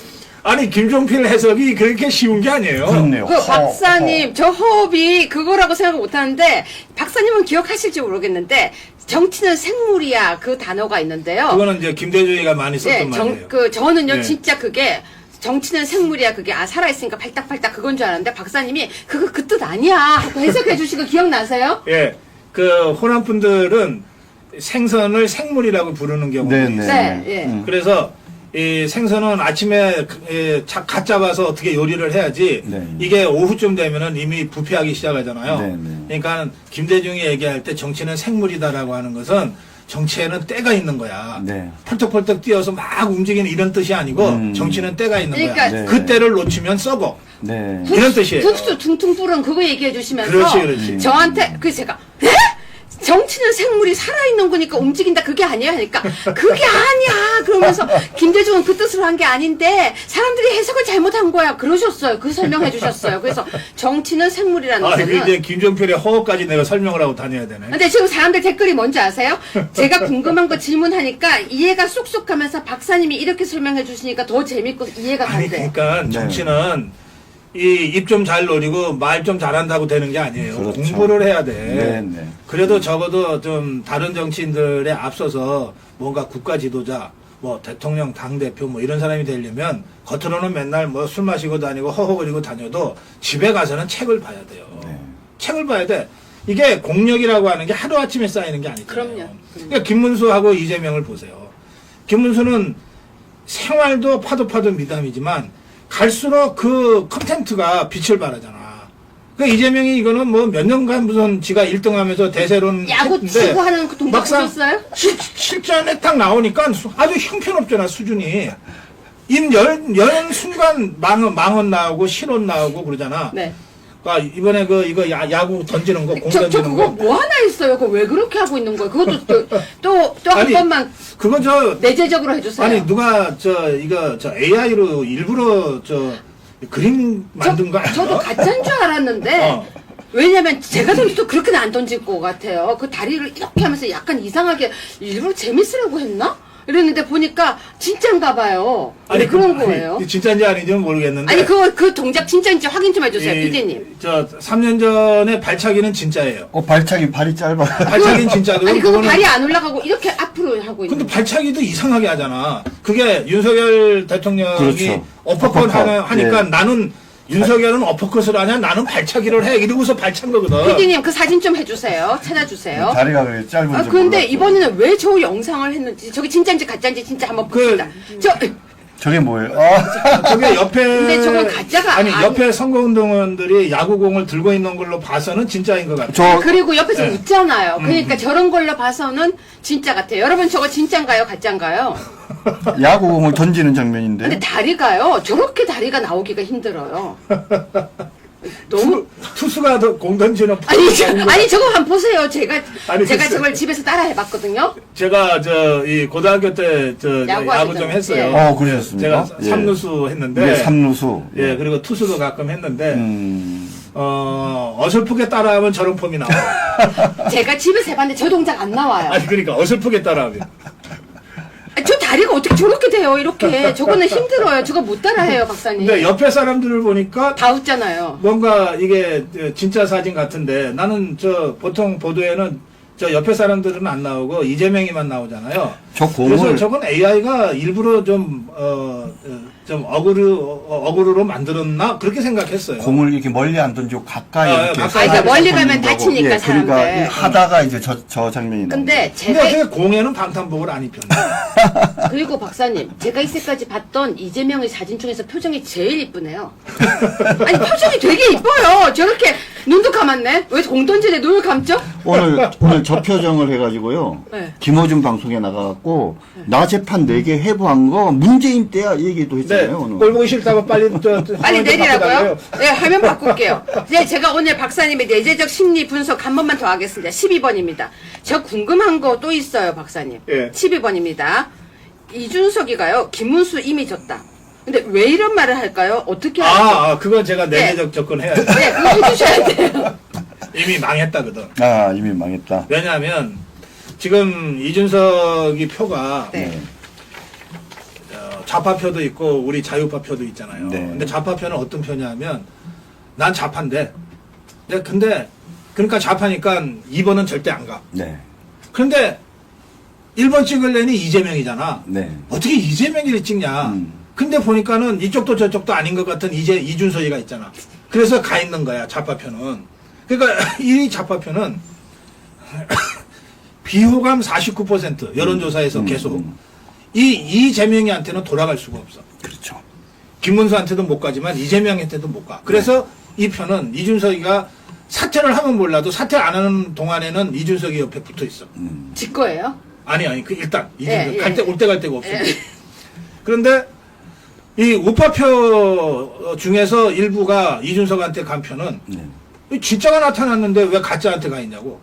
Speaker 2: 아니 김종필 해석이 그렇게 쉬운 게 아니에요.
Speaker 3: 그렇네요.
Speaker 1: 그 박사님, 저 호흡이 그거라고 생각 못 하는데, 박사님은 기억하실지 모르겠는데, 정치는 생물이야. 그 단어가 있는데요.
Speaker 2: 그거는 이제 김대중이가 많이 썼던 말이에요.
Speaker 1: 저는요,
Speaker 2: 네.
Speaker 1: 진짜 그게, 정치는 생물이야. 그게, 살아있으니까 팔딱팔딱 그건 줄 알았는데, 박사님이, 그거 그 뜻 아니야. 하고 해석해 주신 거 기억나세요?
Speaker 2: 예, 그 호남 분들은 생선을 생물이라고 부르는 경우가
Speaker 3: 네,
Speaker 2: 있어요.
Speaker 1: 네, 예.
Speaker 2: 그래서 이 생선은 아침에 갓 잡아서 어떻게 요리를 해야지
Speaker 3: 네.
Speaker 2: 이게 오후쯤 되면은 이미 부패하기 시작하잖아요.
Speaker 3: 네, 네.
Speaker 2: 그러니까 김대중이 얘기할 때 정치는 생물이다라고 하는 것은 정치에는 때가 있는 거야.
Speaker 3: 네.
Speaker 2: 펄떡펄떡 뛰어서 막 움직이는 이런 뜻이 아니고 정치는 때가 있는
Speaker 1: 그러니까
Speaker 2: 거야.
Speaker 3: 네.
Speaker 2: 그 때를 놓치면 썩어.
Speaker 3: 네.
Speaker 2: 이런 뜻이에요.
Speaker 1: 흙수 퉁퉁 뿌른 그거 얘기해 주시면서
Speaker 2: 그렇지.
Speaker 1: 저한테 제가 정치는 생물이 살아있는 거니까 움직인다 그게 아니에요 하니까 그게 아니야 그러면서 김대중은 그 뜻으로 한 게 아닌데 사람들이 해석을 잘못한 거야 그러셨어요. 그 설명해 주셨어요. 그래서 정치는 생물이라는
Speaker 2: 아,
Speaker 1: 거는
Speaker 2: 이제 김종필의 허업까지 내가 설명을 하고 다녀야 되네.
Speaker 1: 근데 지금 사람들 댓글이 뭔지 아세요? 제가 궁금한 거 질문하니까 이해가 쏙쏙 가면서 박사님이 이렇게 설명해 주시니까 더 재밌고 이해가
Speaker 2: 아니
Speaker 1: 간대요.
Speaker 2: 그러니까
Speaker 3: 네.
Speaker 2: 정치는 이 입 좀 잘 노리고 말 좀 잘한다고 되는 게 아니에요.
Speaker 3: 그렇죠.
Speaker 2: 공부를 해야 돼.
Speaker 3: 네, 네.
Speaker 2: 그래도 적어도 좀 다른 정치인들에 앞서서 뭔가 국가 지도자, 뭐 대통령, 당 대표 뭐 이런 사람이 되려면 겉으로는 맨날 뭐 술 마시고 다니고 허허거리고 다녀도 집에 가서는 책을 봐야 돼요.
Speaker 3: 네.
Speaker 2: 책을 봐야 돼. 이게 공력이라고 하는 게 하루 아침에 쌓이는 게 아니잖아요.
Speaker 1: 그럼요.
Speaker 2: 그러니까 김문수하고 이재명을 보세요. 김문수는 생활도 파도 미담이지만 갈수록 그 컨텐츠가 빛을 발하잖아. 그 이재명이 이거는 뭐 몇 년간 무슨 지가 1등 하면서 대세론
Speaker 1: 야구
Speaker 2: 했는데
Speaker 1: 추구하는 그 동작
Speaker 2: 막상
Speaker 1: 보셨어요?
Speaker 2: 실전에 딱 나오니까 아주 형편없잖아, 수준이. 연 순간 망언 나오고 실언 나오고 그러잖아.
Speaker 1: 네.
Speaker 2: 그러니까 이번에 이거 야구 던지는 거, 공
Speaker 1: 저
Speaker 2: 던지는
Speaker 1: 그거
Speaker 2: 거.
Speaker 1: 뭐 하나 있어요. 그거 왜 그렇게 하고 있는 거예요? 그것도 또 한
Speaker 2: 아니,
Speaker 1: 번만
Speaker 2: 그거
Speaker 1: 내재적으로 해주세요.
Speaker 2: 아니 누가 AI로 일부러 그림 만든 거 아니야?
Speaker 1: 저도 가짜인 줄 알았는데
Speaker 2: 어.
Speaker 1: 왜냐면 제가 던져도 그렇게는 안 던질 것 같아요. 그 다리를 이렇게 하면서 약간 이상하게 일부러 재밌으라고 했나? 이랬는데 보니까 진짜인가 봐요. 왜 그런 거예요?
Speaker 2: 진짜인지 아닌지는 모르겠는데.
Speaker 1: 아니 그 동작 진짜인지 확인 좀 해주세요, PD님.
Speaker 2: 3년 전에 발차기는 진짜예요.
Speaker 3: 발이 짧아.
Speaker 2: 발차기는 진짜고.
Speaker 1: 아니 그거 발이 안 올라가고 이렇게 앞으로 하고 있는.
Speaker 2: 근데 발차기도 이상하게 하잖아. 그게 윤석열 대통령이
Speaker 3: 그렇죠.
Speaker 2: 어퍼컷
Speaker 3: 어퍼컷.
Speaker 2: 하니까
Speaker 3: 예.
Speaker 2: 나는 윤석열은 어퍼컷을 하냐? 나는 발차기를 해. 이러고서 발찬 거거든.
Speaker 1: PD님 그 사진 좀 해주세요. 찾아주세요.
Speaker 3: 다리가 왜 짧은지
Speaker 1: 아, 근데
Speaker 3: 몰랐죠.
Speaker 1: 이번에는 왜 저 영상을 했는지, 저게 진짜인지 가짜인지 진짜 한번 봅시다.
Speaker 3: 저게 뭐예요? 아,
Speaker 2: 저게 옆에.
Speaker 1: 근데 저건 가짜가
Speaker 2: 아니,
Speaker 1: 아니-
Speaker 2: 옆에 선거운동원들이 야구공을 들고 있는 걸로 봐서는 진짜인 것 같아.
Speaker 1: 그리고 옆에서
Speaker 2: 네.
Speaker 1: 웃잖아요. 그러니까 저런 걸로 봐서는 진짜 같아요. 여러분 저거 진짜인가요? 가짜인가요?
Speaker 3: 야구공을 던지는 장면인데.
Speaker 1: 근데 다리가요. 저렇게 다리가 나오기가 힘들어요. 너무
Speaker 2: 투수가 공 던지는
Speaker 1: 아니 저거 한번 보세요. 제가
Speaker 2: 아니, 글쎄.
Speaker 1: 저걸 집에서 따라 해봤거든요.
Speaker 2: 제가 이 고등학교 때 야구 좀
Speaker 1: 야구하시잖아요.
Speaker 2: 했어요.
Speaker 1: 예.
Speaker 2: 제가
Speaker 3: 그러셨습니까? 예.
Speaker 2: 삼루수 했는데.
Speaker 3: 네, 삼루수.
Speaker 2: 예, 그리고 투수도 가끔 했는데.
Speaker 3: 음.
Speaker 2: 어설프게 따라하면 저런 폼이 나와요.
Speaker 1: 제가 집에서 해봤는데 저 동작 안 나와요.
Speaker 2: 아니, 그러니까 어설프게 따라하면.
Speaker 1: 저 다리가 어떻게 저렇게 돼요? 이렇게 저거는 힘들어요. 저거 못 따라해요, 박사님.
Speaker 2: 근데 옆에 사람들을 보니까
Speaker 1: 다 웃잖아요.
Speaker 2: 뭔가 이게 진짜 사진 같은데 나는 보통 보도에는 저 옆에 사람들은 안 나오고 이재명이만 나오잖아요.
Speaker 3: 저
Speaker 2: 그래서
Speaker 3: 공을
Speaker 2: 저건 AI가 일부러 좀 어그로로 만들었나 그렇게 생각했어요.
Speaker 3: 공을 이렇게 멀리 안 던지고 가까이
Speaker 2: 아,
Speaker 3: 이렇게
Speaker 2: 가까이
Speaker 1: 그러니까 멀리
Speaker 3: 던지는
Speaker 1: 가면
Speaker 3: 거고.
Speaker 1: 다치니까,
Speaker 3: 예, 그러니까
Speaker 1: 사람들.
Speaker 3: 하다가 이제 저 장면이
Speaker 1: 근데
Speaker 3: 나옵니다.
Speaker 1: 제가
Speaker 2: 근데 어떻게 공에는 방탄복을 안 입혔나?
Speaker 1: 그리고 박사님, 제가 이때까지 봤던 이재명의 사진 중에서 표정이 제일 이쁘네요. 아니, 표정이 되게 이뻐요. 저렇게 눈도 감았네. 왜 공 던지는데 눈을 감죠?
Speaker 3: 오늘 저 표정을 해가지고요.
Speaker 1: 네.
Speaker 3: 김어준 방송에 나가갖고 나 재판 4개 해부한 거 문재인 때야 이 얘기도
Speaker 2: 네,
Speaker 3: 했잖아요. 오늘.
Speaker 2: 꼴 보기 싫다고 빨리
Speaker 1: 빨리 내리라고요? 네, 화면 바꿀게요. 네, 제가 오늘 박사님의 내재적 심리 분석 한 번만 더 하겠습니다. 12번입니다. 저 궁금한 거 또 있어요, 박사님.
Speaker 2: 예.
Speaker 1: 12번입니다. 이준석이가요, 김문수 이미 졌다. 근데 왜 이런 말을 할까요? 어떻게 할까요?
Speaker 2: 그건 제가 내내적 접근해야죠.
Speaker 1: 네, 그거 해주셔야 돼요.
Speaker 2: 이미 망했다거든.
Speaker 3: 아 이미 망했다.
Speaker 2: 왜냐하면 지금 이준석이 표가
Speaker 1: 네.
Speaker 2: 좌파표도 있고 우리 자유파 표도 있잖아요.
Speaker 3: 네.
Speaker 2: 근데 좌파표는 어떤 표냐면 난 좌파인데 근데 그러니까 좌파니까 2번은 절대 안 가.
Speaker 3: 네.
Speaker 2: 그런데 1번 찍을래니 이재명이잖아.
Speaker 3: 네.
Speaker 2: 어떻게 이재명이를 찍냐. 근데 보니까는 이쪽도 저쪽도 아닌 것 같은 이준석이가 있잖아. 그래서 가 있는 거야, 좌파표는. 그러니까 이 좌파표는 비호감 49% 여론조사에서 계속 이재명이한테는 돌아갈 수가 없어.
Speaker 3: 그렇죠.
Speaker 2: 김문수한테도 못 가지만 이재명한테도 못 가. 그래서 이 표는 이준석이가 사퇴를 하면 몰라도 사퇴 안 하는 동안에는 이준석이 옆에 붙어 있어.
Speaker 1: 지 거예요?
Speaker 2: 아니 일단 이준석
Speaker 1: 예,
Speaker 2: 갈 때
Speaker 1: 예.
Speaker 2: 올 때 갈 데가 없어.
Speaker 1: 예.
Speaker 2: 그런데 이 우파표 중에서 일부가 이준석한테 간 표는
Speaker 3: 네.
Speaker 2: 진짜가 나타났는데 왜 가짜한테 가 있냐고.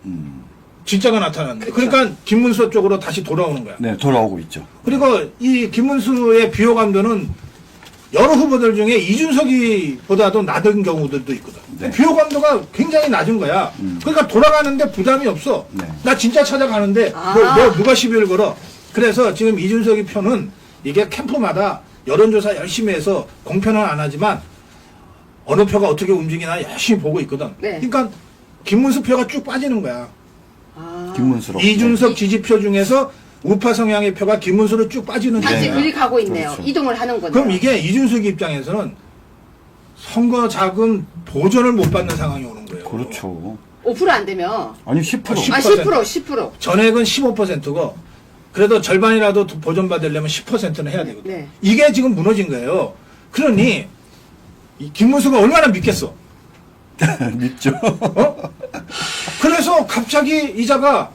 Speaker 2: 진짜가 나타났는데. 그러니까 김문수 쪽으로 다시 돌아오는 거야.
Speaker 3: 네, 돌아오고 있죠.
Speaker 2: 그리고 이 김문수의 비호감도는 여러 후보들 중에 이준석이보다도 낮은 경우들도 있거든.
Speaker 3: 네.
Speaker 2: 비호감도가 굉장히 낮은 거야. 그러니까 돌아가는데 부담이 없어.
Speaker 3: 네.
Speaker 2: 나 진짜 찾아가는데
Speaker 1: 아.
Speaker 2: 뭐 누가 시비를 걸어. 그래서 지금 이준석이 표는 이게 캠프마다 여론조사 열심히 해서 공표는 안 하지만 어느 표가 어떻게 움직이나 열심히 보고 있거든.
Speaker 1: 네.
Speaker 2: 그러니까 김문수 표가 쭉 빠지는 거야.
Speaker 1: 아,
Speaker 3: 김문수로.
Speaker 2: 이준석 지지표 중에서 우파 성향의 표가 김문수로 쭉 빠지는
Speaker 1: 다시
Speaker 2: 거야.
Speaker 1: 그리 가고 있네요.
Speaker 3: 그렇죠.
Speaker 1: 이동을 하는 거네요.
Speaker 2: 그럼 이게 이준석 입장에서는 선거 자금 보전을 못 받는 상황이 오는 거예요.
Speaker 3: 그렇죠.
Speaker 1: 5%안 되면
Speaker 3: 아니 10%.
Speaker 1: 아 10%.
Speaker 2: 전액은 15%고 그래도 절반이라도 보전받으려면 10%는 해야 되거든.
Speaker 1: 네.
Speaker 2: 이게 지금 무너진 거예요. 그러니 이 김문수가 얼마나 믿겠어.
Speaker 3: 믿죠.
Speaker 2: 어? 그래서 갑자기 이자가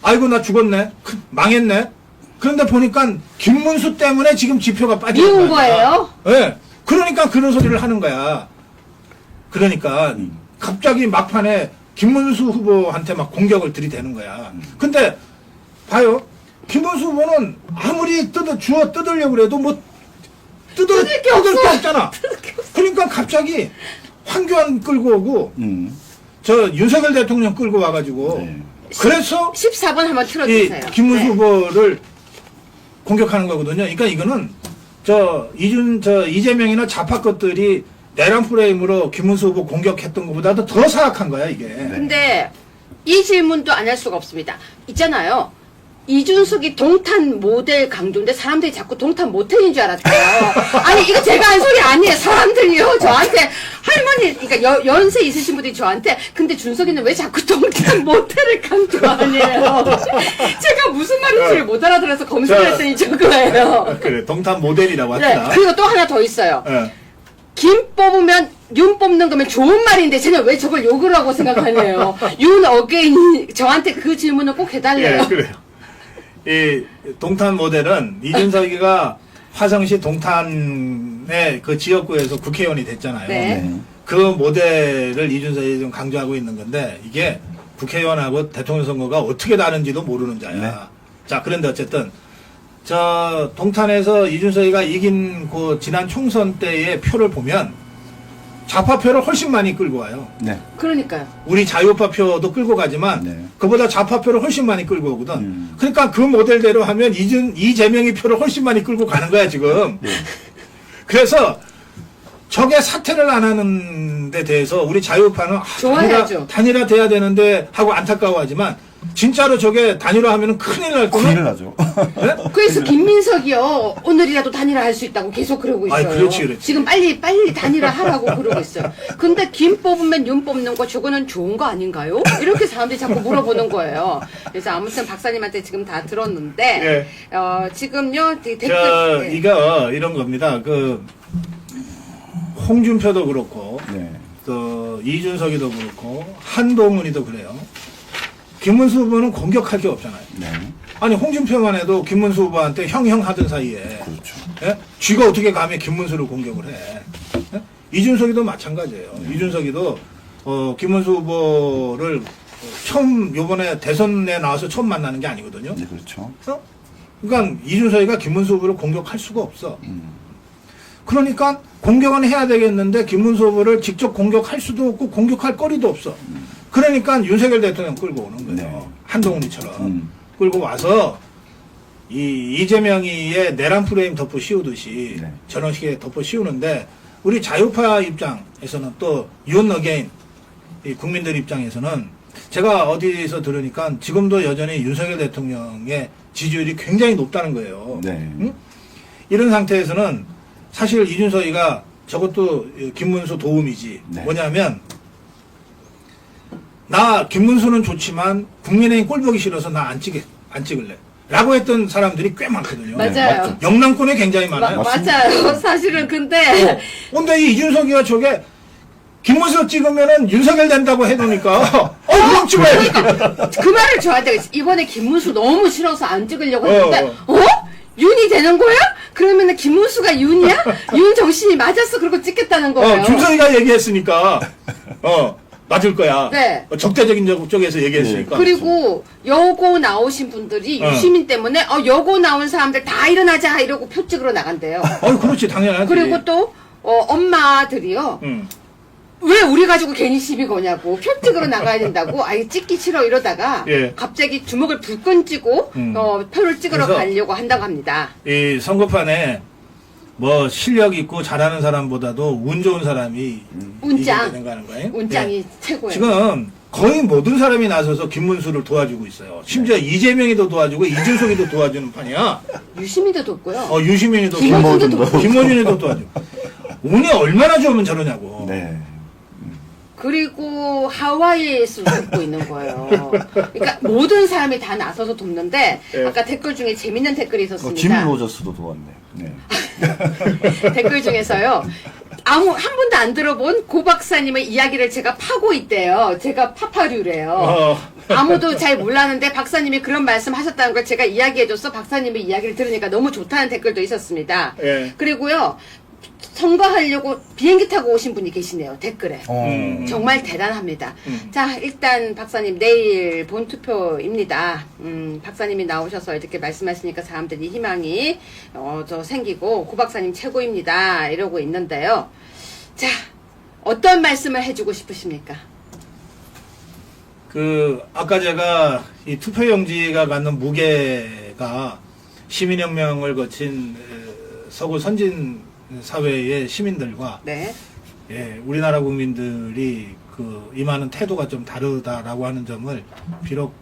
Speaker 2: 아이고 나 죽었네. 망했네. 그런데 보니까 김문수 때문에 지금 지표가 빠지는
Speaker 1: 미운
Speaker 2: 거야.
Speaker 1: 거예요?
Speaker 2: 네. 그러니까 그런 소리를 하는 거야. 그러니까 갑자기 막판에 김문수 후보한테 막 공격을 들이대는 거야. 근데 봐요. 김문수 후보는 아무리 주워 뜯으려고 그래도 뭐 뜯을 게 없잖아. 그러니까 갑자기 황교안 끌고 오고 저 윤석열 대통령 끌고 와가지고
Speaker 3: 네.
Speaker 2: 그래서
Speaker 1: 14번 한번
Speaker 2: 이
Speaker 1: 틀어주세요.
Speaker 2: 김문수
Speaker 1: 네.
Speaker 2: 후보를 공격하는 거거든요. 그러니까 이거는 이재명이나 좌파 것들이 내란 프레임으로 김문수 후보 공격했던 것보다도 더 사악한 거야 이게.
Speaker 1: 근데 이 질문도 안 할 수가 없습니다. 있잖아요. 이준석이 동탄 모델 강조인데 사람들이 자꾸 동탄 모텔인 줄 알았대요. 아니 이거 제가 한 소리 아니에요. 사람들이요. 저한테 할머니 그러니까 연세 있으신 분들이 저한테 근데 준석이는 왜 자꾸 동탄 모텔을 강조하냐요. 제가 무슨 말인지를 못 알아들어서 검색을 했더니 저거예요.
Speaker 2: 그래 동탄 모델이라고
Speaker 1: 네.
Speaker 2: 합시다.
Speaker 1: 그리고 또 하나 더 있어요.
Speaker 2: 예.
Speaker 1: 김 뽑으면 윤 뽑는 거면 좋은 말인데 쟤는 왜 저걸 욕을 하고 생각하네요. 윤 어게인 저한테 그 질문을 꼭 해달래요.
Speaker 2: 예, 그래요. 이 동탄 모델은 이준석이가 화성시 동탄의 그 지역구에서 국회의원이 됐잖아요.
Speaker 1: 네.
Speaker 2: 그 모델을 이준석이 좀 강조하고 있는 건데 이게 국회의원하고 대통령 선거가 어떻게 다른지도 모르는 자야.
Speaker 3: 네.
Speaker 2: 자, 그런데 어쨌든 저 동탄에서 이준석이가 이긴 그 지난 총선 때의 표를 보면 좌파표를 훨씬 많이 끌고 와요.
Speaker 3: 네.
Speaker 1: 그러니까요.
Speaker 2: 우리 자유파 표도 끌고 가지만
Speaker 3: 네.
Speaker 2: 그보다 좌파표를 훨씬 많이 끌고 오거든. 그러니까 그 모델대로 하면 이재명이 표를 훨씬 많이 끌고 가는 거야 지금. 그래서 저게 사퇴를 안 하는 데 대해서 우리 자유파는
Speaker 1: 좋아해야죠.
Speaker 2: 단일화 돼야 되는데 하고 안타까워하지만 진짜로 저게 단일화하면 큰일 날 거면.
Speaker 3: 큰일 나죠.
Speaker 2: 네?
Speaker 1: 그래서 김민석이요 오늘이라도 단일화할 수 있다고 계속 그러고 있어요.
Speaker 2: 아이, 그렇지.
Speaker 1: 지금 빨리 단일화하라고 그러고 있어요. 근데 김 뽑으면 윤 뽑는 거 저거는 좋은 거 아닌가요? 이렇게 사람들이 자꾸 물어보는 거예요. 그래서 아무튼 박사님한테 지금 다 들었는데 지금요 댓글
Speaker 2: 이거 이런 겁니다. 그 홍준표도 그렇고
Speaker 3: 네.
Speaker 2: 또 이준석이도 그렇고 한동훈이도 그래요. 김문수 후보는 공격할 게 없잖아요.
Speaker 3: 네.
Speaker 2: 아니 홍준표만 해도 김문수 후보한테 형형 하던 사이에
Speaker 3: 그렇죠.
Speaker 2: 예? 쥐가 어떻게 감히 김문수를 공격을 해? 예? 이준석이도 마찬가지예요. 이준석이도 김문수 후보를 처음 요번에 대선에 나와서 처음 만나는 게 아니거든요.
Speaker 3: 네, 그렇죠.
Speaker 2: 그러니까 이준석이가 김문수 후보를 공격할 수가 없어. 그러니까 공격은 해야 되겠는데 김문수 후보를 직접 공격할 수도 없고 공격할 거리도 없어. 그러니까 윤석열 대통령 끌고 오는 거예요.
Speaker 3: 네.
Speaker 2: 한동훈이처럼 끌고 와서 이재명이의 내란 프레임 덮어 씌우듯이
Speaker 3: 네.
Speaker 2: 저런 식의 덮어 씌우는데 우리 자유파 입장에서는 또 윤 어게인 이 국민들 입장에서는 제가 어디서 들으니까 지금도 여전히 윤석열 대통령의 지지율이 굉장히 높다는 거예요.
Speaker 3: 네.
Speaker 2: 응? 이런 상태에서는 사실 이준석이가 저것도 김문수 도움이지.
Speaker 3: 네.
Speaker 2: 뭐냐면 나 김문수는 좋지만 국민의힘 꼴 보기 싫어서 나 안 찍을래. 라고 했던 사람들이 꽤 많거든요.
Speaker 1: 맞아요.
Speaker 3: 맞죠.
Speaker 2: 영남권에 굉장히 많아요.
Speaker 1: 맞아요. 사실은 근데
Speaker 2: 근데 이 이준석이가 저게 김문수 찍으면은 윤석열 된다고 해놓으니까 그럼 찍어야지.
Speaker 1: 그 말을 저한테 이번에 김문수 너무 싫어서 안 찍으려고 했는데 윤이 되는 거야? 그러면은 김문수가 윤이야? 윤 정신이 맞았어. 그러고 찍겠다는 거예요.
Speaker 2: 준석이가 얘기했으니까 맞을 거야.
Speaker 1: 네.
Speaker 2: 적대적인 쪽에서 얘기했으니까.
Speaker 1: 그리고 여고 나오신 분들이 유시민 때문에 여고 나온 사람들 다 일어나자 이러고 표 찍으러 나간대요.
Speaker 2: 그렇지 당연하지.
Speaker 1: 그리고 또 엄마들이요. 왜 우리 가지고 괜히 시비 거냐고 표 찍으러 나가야 된다고 아예 찍기 싫어 이러다가
Speaker 2: 예.
Speaker 1: 갑자기 주먹을 불끈 쥐고 표를 찍으러
Speaker 2: 그래서
Speaker 1: 가려고 한다고 합니다.
Speaker 2: 이 선거판에 뭐 실력 있고 잘하는 사람보다도 운 좋은 사람이
Speaker 1: 운짱.
Speaker 2: 이기게 되는 거예요.
Speaker 1: 운짱이
Speaker 2: 예.
Speaker 1: 최고예요.
Speaker 2: 지금 거의 모든 사람이 나서서 김문수를 도와주고 있어요. 심지어 이재명이도 도와주고 이준석이도 도와주는 판이야.
Speaker 1: 유시민도 돕고요.
Speaker 2: 유시민이도
Speaker 1: 김어준도
Speaker 2: 도와주고 김어준이도 도와주고. 운이 얼마나 좋으면 저러냐고.
Speaker 3: 네.
Speaker 1: 그리고 하와이에서 돕고 있는 거예요. 그러니까 모든 사람이 다 나서서 돕는데
Speaker 2: 예.
Speaker 1: 아까 댓글 중에 재밌는 댓글이 있었습니다.
Speaker 3: 짐 로저스도 도왔네요. 네.
Speaker 1: 댓글 중에서요. 한 번도 안 들어본 고 박사님의 이야기를 제가 파고 있대요. 제가 파파류래요. 아무도 잘 몰랐는데 박사님이 그런 말씀 하셨다는 걸 제가 이야기해줘서 박사님의 이야기를 들으니까 너무 좋다는 댓글도 있었습니다.
Speaker 2: 예.
Speaker 1: 그리고요. 선거하려고 비행기 타고 오신 분이 계시네요. 댓글에. 정말 대단합니다. 자, 일단 박사님 내일 본투표입니다. 박사님이 나오셔서 이렇게 말씀하시니까 사람들이 희망이 생기고 고 박사님 최고입니다. 이러고 있는데요. 자, 어떤 말씀을 해주고 싶으십니까?
Speaker 2: 아까 제가 이 투표용지가 갖는 무게가 시민혁명을 거친 서구 선진 사회의 시민들과
Speaker 1: 네.
Speaker 2: 예, 우리나라 국민들이 임하는 태도가 좀 다르다라고 하는 점을 비록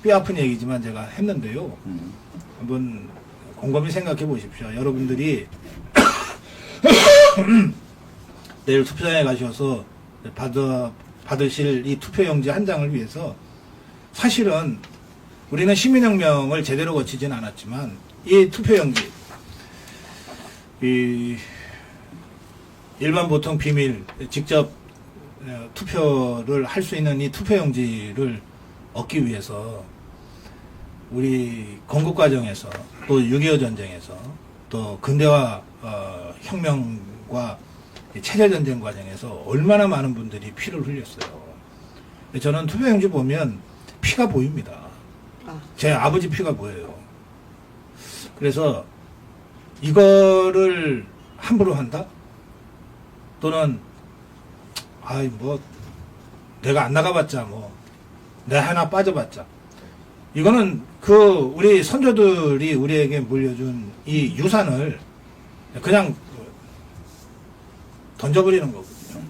Speaker 2: 뼈아픈 얘기지만 제가 했는데요. 한번 곰곰이 생각해 보십시오. 여러분들이 내일 투표장에 가셔서 받으실 이 투표용지 한 장을 위해서 사실은 우리는 시민혁명을 제대로 거치진 않았지만 이 투표용지 일반 보통 비밀 직접 투표를 할 수 있는 이 투표용지를 얻기 위해서 우리 건국 과정에서 또 6.25 전쟁에서 또 근대화 혁명과 체제 전쟁 과정에서 얼마나 많은 분들이 피를 흘렸어요. 저는 투표용지 보면 피가 보입니다. 제 아버지 피가 보여요. 그래서 이거를 함부로 한다? 또는 내가 안 나가봤자 내 하나 빠져봤자 이거는 우리 선조들이 우리에게 물려준 이 유산을 그냥 던져버리는 거거든요.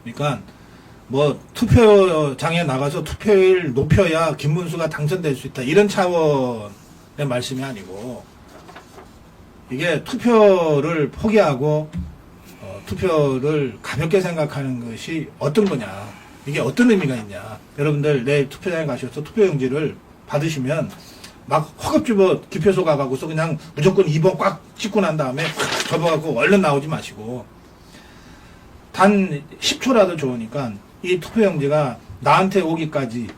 Speaker 2: 그러니까 뭐 투표장에 나가서 투표율 높여야 김문수가 당선될 수 있다 이런 차원의 말씀이 아니고 이게 투표를 포기하고 투표를 가볍게 생각하는 것이 어떤 거냐 이게 어떤 의미가 있냐 여러분들 내일 투표장에 가셔서 투표용지를 받으시면 막 허겁지겁 기표소 가가고서 그냥 무조건 2번 꽉 찍고 난 다음에 접어갖고 얼른 나오지 마시고 단 10초라도 좋으니까 이 투표용지가 나한테 오기까지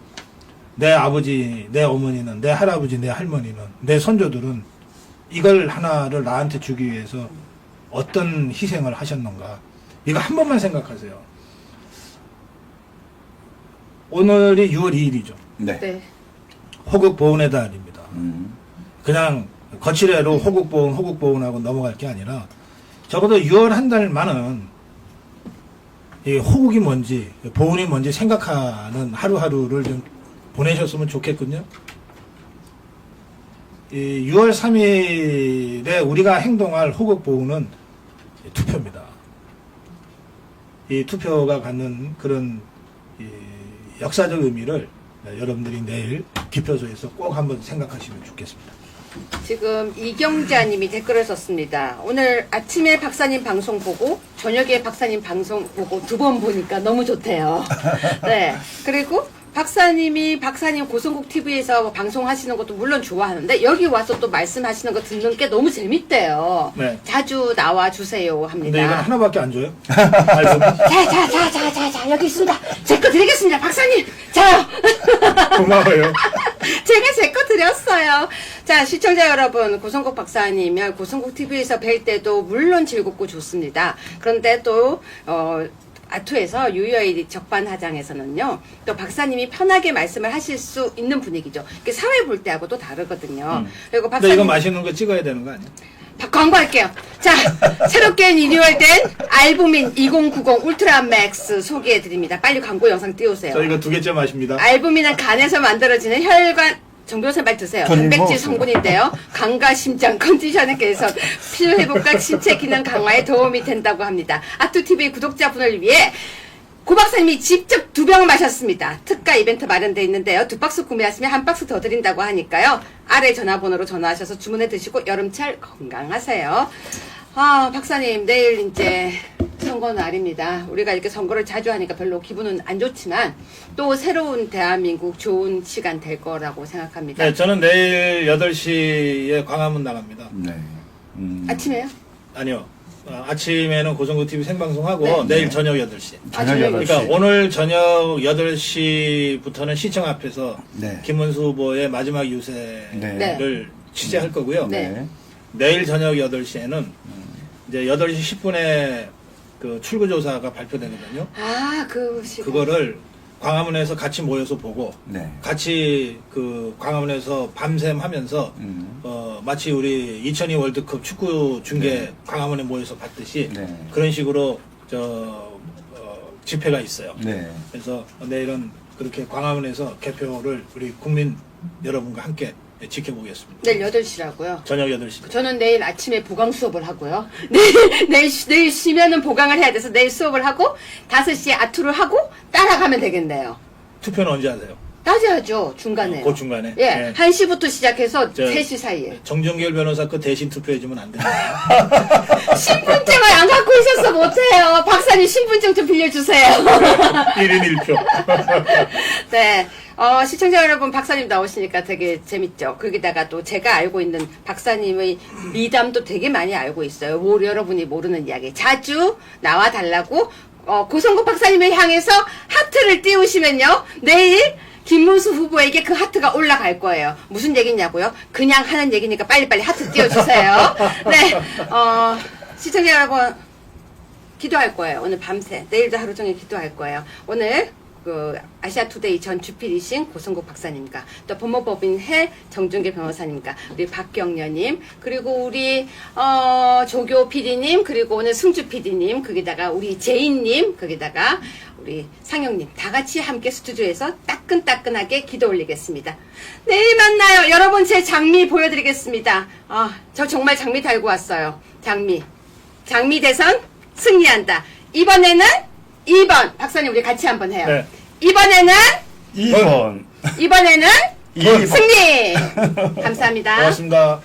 Speaker 2: 내 아버지, 내 어머니는, 내 할아버지, 내 할머니는, 내 선조들은 이걸 하나를 나한테 주기 위해서 어떤 희생을 하셨는가. 이거 한 번만 생각하세요. 오늘이 6월 2일이죠.
Speaker 3: 네.
Speaker 1: 네.
Speaker 2: 호국보훈의 달입니다.
Speaker 3: 음.
Speaker 2: 그냥 거칠애로 호국보훈하고 넘어갈 게 아니라 적어도 6월 한 달만은 이 호국이 뭔지, 보훈이 뭔지 생각하는 하루하루를 좀 보내셨으면 좋겠군요. 이 6월 3일에 우리가 행동할 호국보훈은 투표입니다. 이 투표가 갖는 그런 이 역사적 의미를 여러분들이 내일 기표소에서 꼭 한번 생각하시면 좋겠습니다.
Speaker 1: 지금 이경자님이 댓글을 썼습니다. 오늘 아침에 박사님 방송 보고 저녁에 박사님 방송 보고 두 번 보니까 너무 좋대요. 네. 그리고 박사님 고성국 TV에서 방송하시는 것도 물론 좋아하는데 여기 와서 또 말씀하시는 거 듣는 게 너무 재밌대요.
Speaker 2: 네.
Speaker 1: 자주 나와 주세요 합니다.
Speaker 2: 근데 이건 하나밖에 안 줘요? 알고.
Speaker 1: 자, 여기 있습니다. 제 거 드리겠습니다. 박사님. 자요.
Speaker 2: 고마워요.
Speaker 1: 제가 제 거 드렸어요. 자, 시청자 여러분, 고성국 박사님을 고성국 TV에서 뵐 때도 물론 즐겁고 좋습니다. 그런데 또, 아투에서 유여의 적반하장에서는요, 또 박사님이 편하게 말씀을 하실 수 있는 분위기죠. 이게 사회 볼 때하고도 다르거든요. 그리고
Speaker 2: 근데
Speaker 1: 박사님.
Speaker 2: 이거 맛있는 거 찍어야 되는 거 아니야?
Speaker 1: 광고할게요. 자, 새롭게 리뉴얼된 알부민 2090 울트라 맥스 소개해드립니다. 빨리 광고 영상 띄우세요.
Speaker 2: 저 이거 2개째 마십니다.
Speaker 1: 알부민은 간에서 만들어지는 혈관, 정변사 말 드세요.
Speaker 3: 저는
Speaker 1: 단백질
Speaker 3: 먹었어요.
Speaker 1: 성분인데요. 간과 심장 컨디션의 개선, 피로 회복과 신체 기능 강화에 도움이 된다고 합니다. 아투TV 구독자분을 위해 고 박사님이 직접 2병을 마셨습니다. 특가 이벤트 마련되어 있는데요. 2박스 구매하시면 1박스 더 드린다고 하니까요. 아래 전화번호로 전화하셔서 주문해 드시고 여름철 건강하세요. 아, 박사님, 내일 이제 선거 날입니다. 우리가 이렇게 선거를 자주 하니까 별로 기분은 안 좋지만 또 새로운 대한민국 좋은 시간 될 거라고 생각합니다.
Speaker 2: 네, 저는 내일 8시에 광화문 나갑니다.
Speaker 3: 네.
Speaker 1: 아침에요?
Speaker 2: 아니요. 아침에는 고성구 TV 생방송하고
Speaker 1: 네.
Speaker 2: 내일
Speaker 3: 네.
Speaker 2: 저녁 8시.
Speaker 3: 저녁
Speaker 1: 저녁
Speaker 3: 8시.
Speaker 2: 그러니까 오늘 저녁 8시부터는 시청 앞에서
Speaker 3: 네.
Speaker 2: 김문수 후보의 마지막 유세를
Speaker 3: 네.
Speaker 2: 취재할 거고요.
Speaker 1: 네.
Speaker 2: 내일 저녁 8시에는 이제 8시 10분에 그 출구조사가 발표되거든요.
Speaker 1: 아, 그 시간.
Speaker 2: 그거를 광화문에서 같이 모여서 보고
Speaker 3: 네.
Speaker 2: 같이 그 광화문에서 밤샘 하면서 마치 우리 2002 월드컵 축구 중계
Speaker 3: 네.
Speaker 2: 광화문에 모여서 봤듯이
Speaker 3: 네.
Speaker 2: 그런 식으로 집회가 있어요.
Speaker 3: 네.
Speaker 2: 그래서 내일은 그렇게 광화문에서 개표를 우리 국민 여러분과 함께 지켜보겠습니다.
Speaker 1: 내일 8시라고요.
Speaker 2: 저녁 8시.
Speaker 1: 저는 내일 아침에 보강 수업을 하고요. 내일 쉬면은 보강을 해야 돼서 내일 수업을 하고 5시에 아투를 하고 따라가면 되겠네요.
Speaker 2: 투표는 언제 하세요?
Speaker 1: 따져야죠. 중간에.
Speaker 2: 그 중간에.
Speaker 1: 예.
Speaker 2: 네.
Speaker 1: 1시부터 시작해서
Speaker 2: 저-
Speaker 1: 3시 사이에.
Speaker 2: 정정길 변호사 거 대신 투표해주면 안 되나요?
Speaker 1: 신분증을 안 갖고 오셔서 못해요. 박사님 신분증 좀 빌려주세요.
Speaker 2: 1인 1표.
Speaker 1: 네. 시청자 여러분, 박사님 나오시니까 되게 재밌죠. 거기다가 또 제가 알고 있는 박사님의 미담도 되게 많이 알고 있어요. 여러분이 모르는 이야기. 자주 나와달라고, 고성국 박사님을 향해서 하트를 띄우시면요. 내일 김문수 후보에게 그 하트가 올라갈 거예요. 무슨 얘기냐고요? 그냥 하는 얘기니까 빨리빨리 하트 띄워주세요. 네. 시청자 여러분, 기도할 거예요. 오늘 밤새. 내일도 하루 종일 기도할 거예요. 오늘 그 아시아투데이 전 주필이신 고성국 박사님과 또 법무법인 해 정준길 변호사님과 우리 박경련님 그리고 우리 조교 PD님 그리고 오늘 승주 PD님 거기다가 우리 제인님 거기다가 우리 상영님 다 같이 함께 스튜디오에서 따끈따끈하게 기도 올리겠습니다. 내일 만나요. 여러분 제 장미 보여드리겠습니다. 저 정말 장미 달고 왔어요. 장미 대선 승리한다. 이번에는 2번. 박사님, 우리 같이 한번 해요.
Speaker 2: 네.
Speaker 1: 이번에는
Speaker 3: 2번.
Speaker 1: 이번에는
Speaker 3: 2번.
Speaker 1: 승리. 감사합니다.
Speaker 2: 고맙습니다.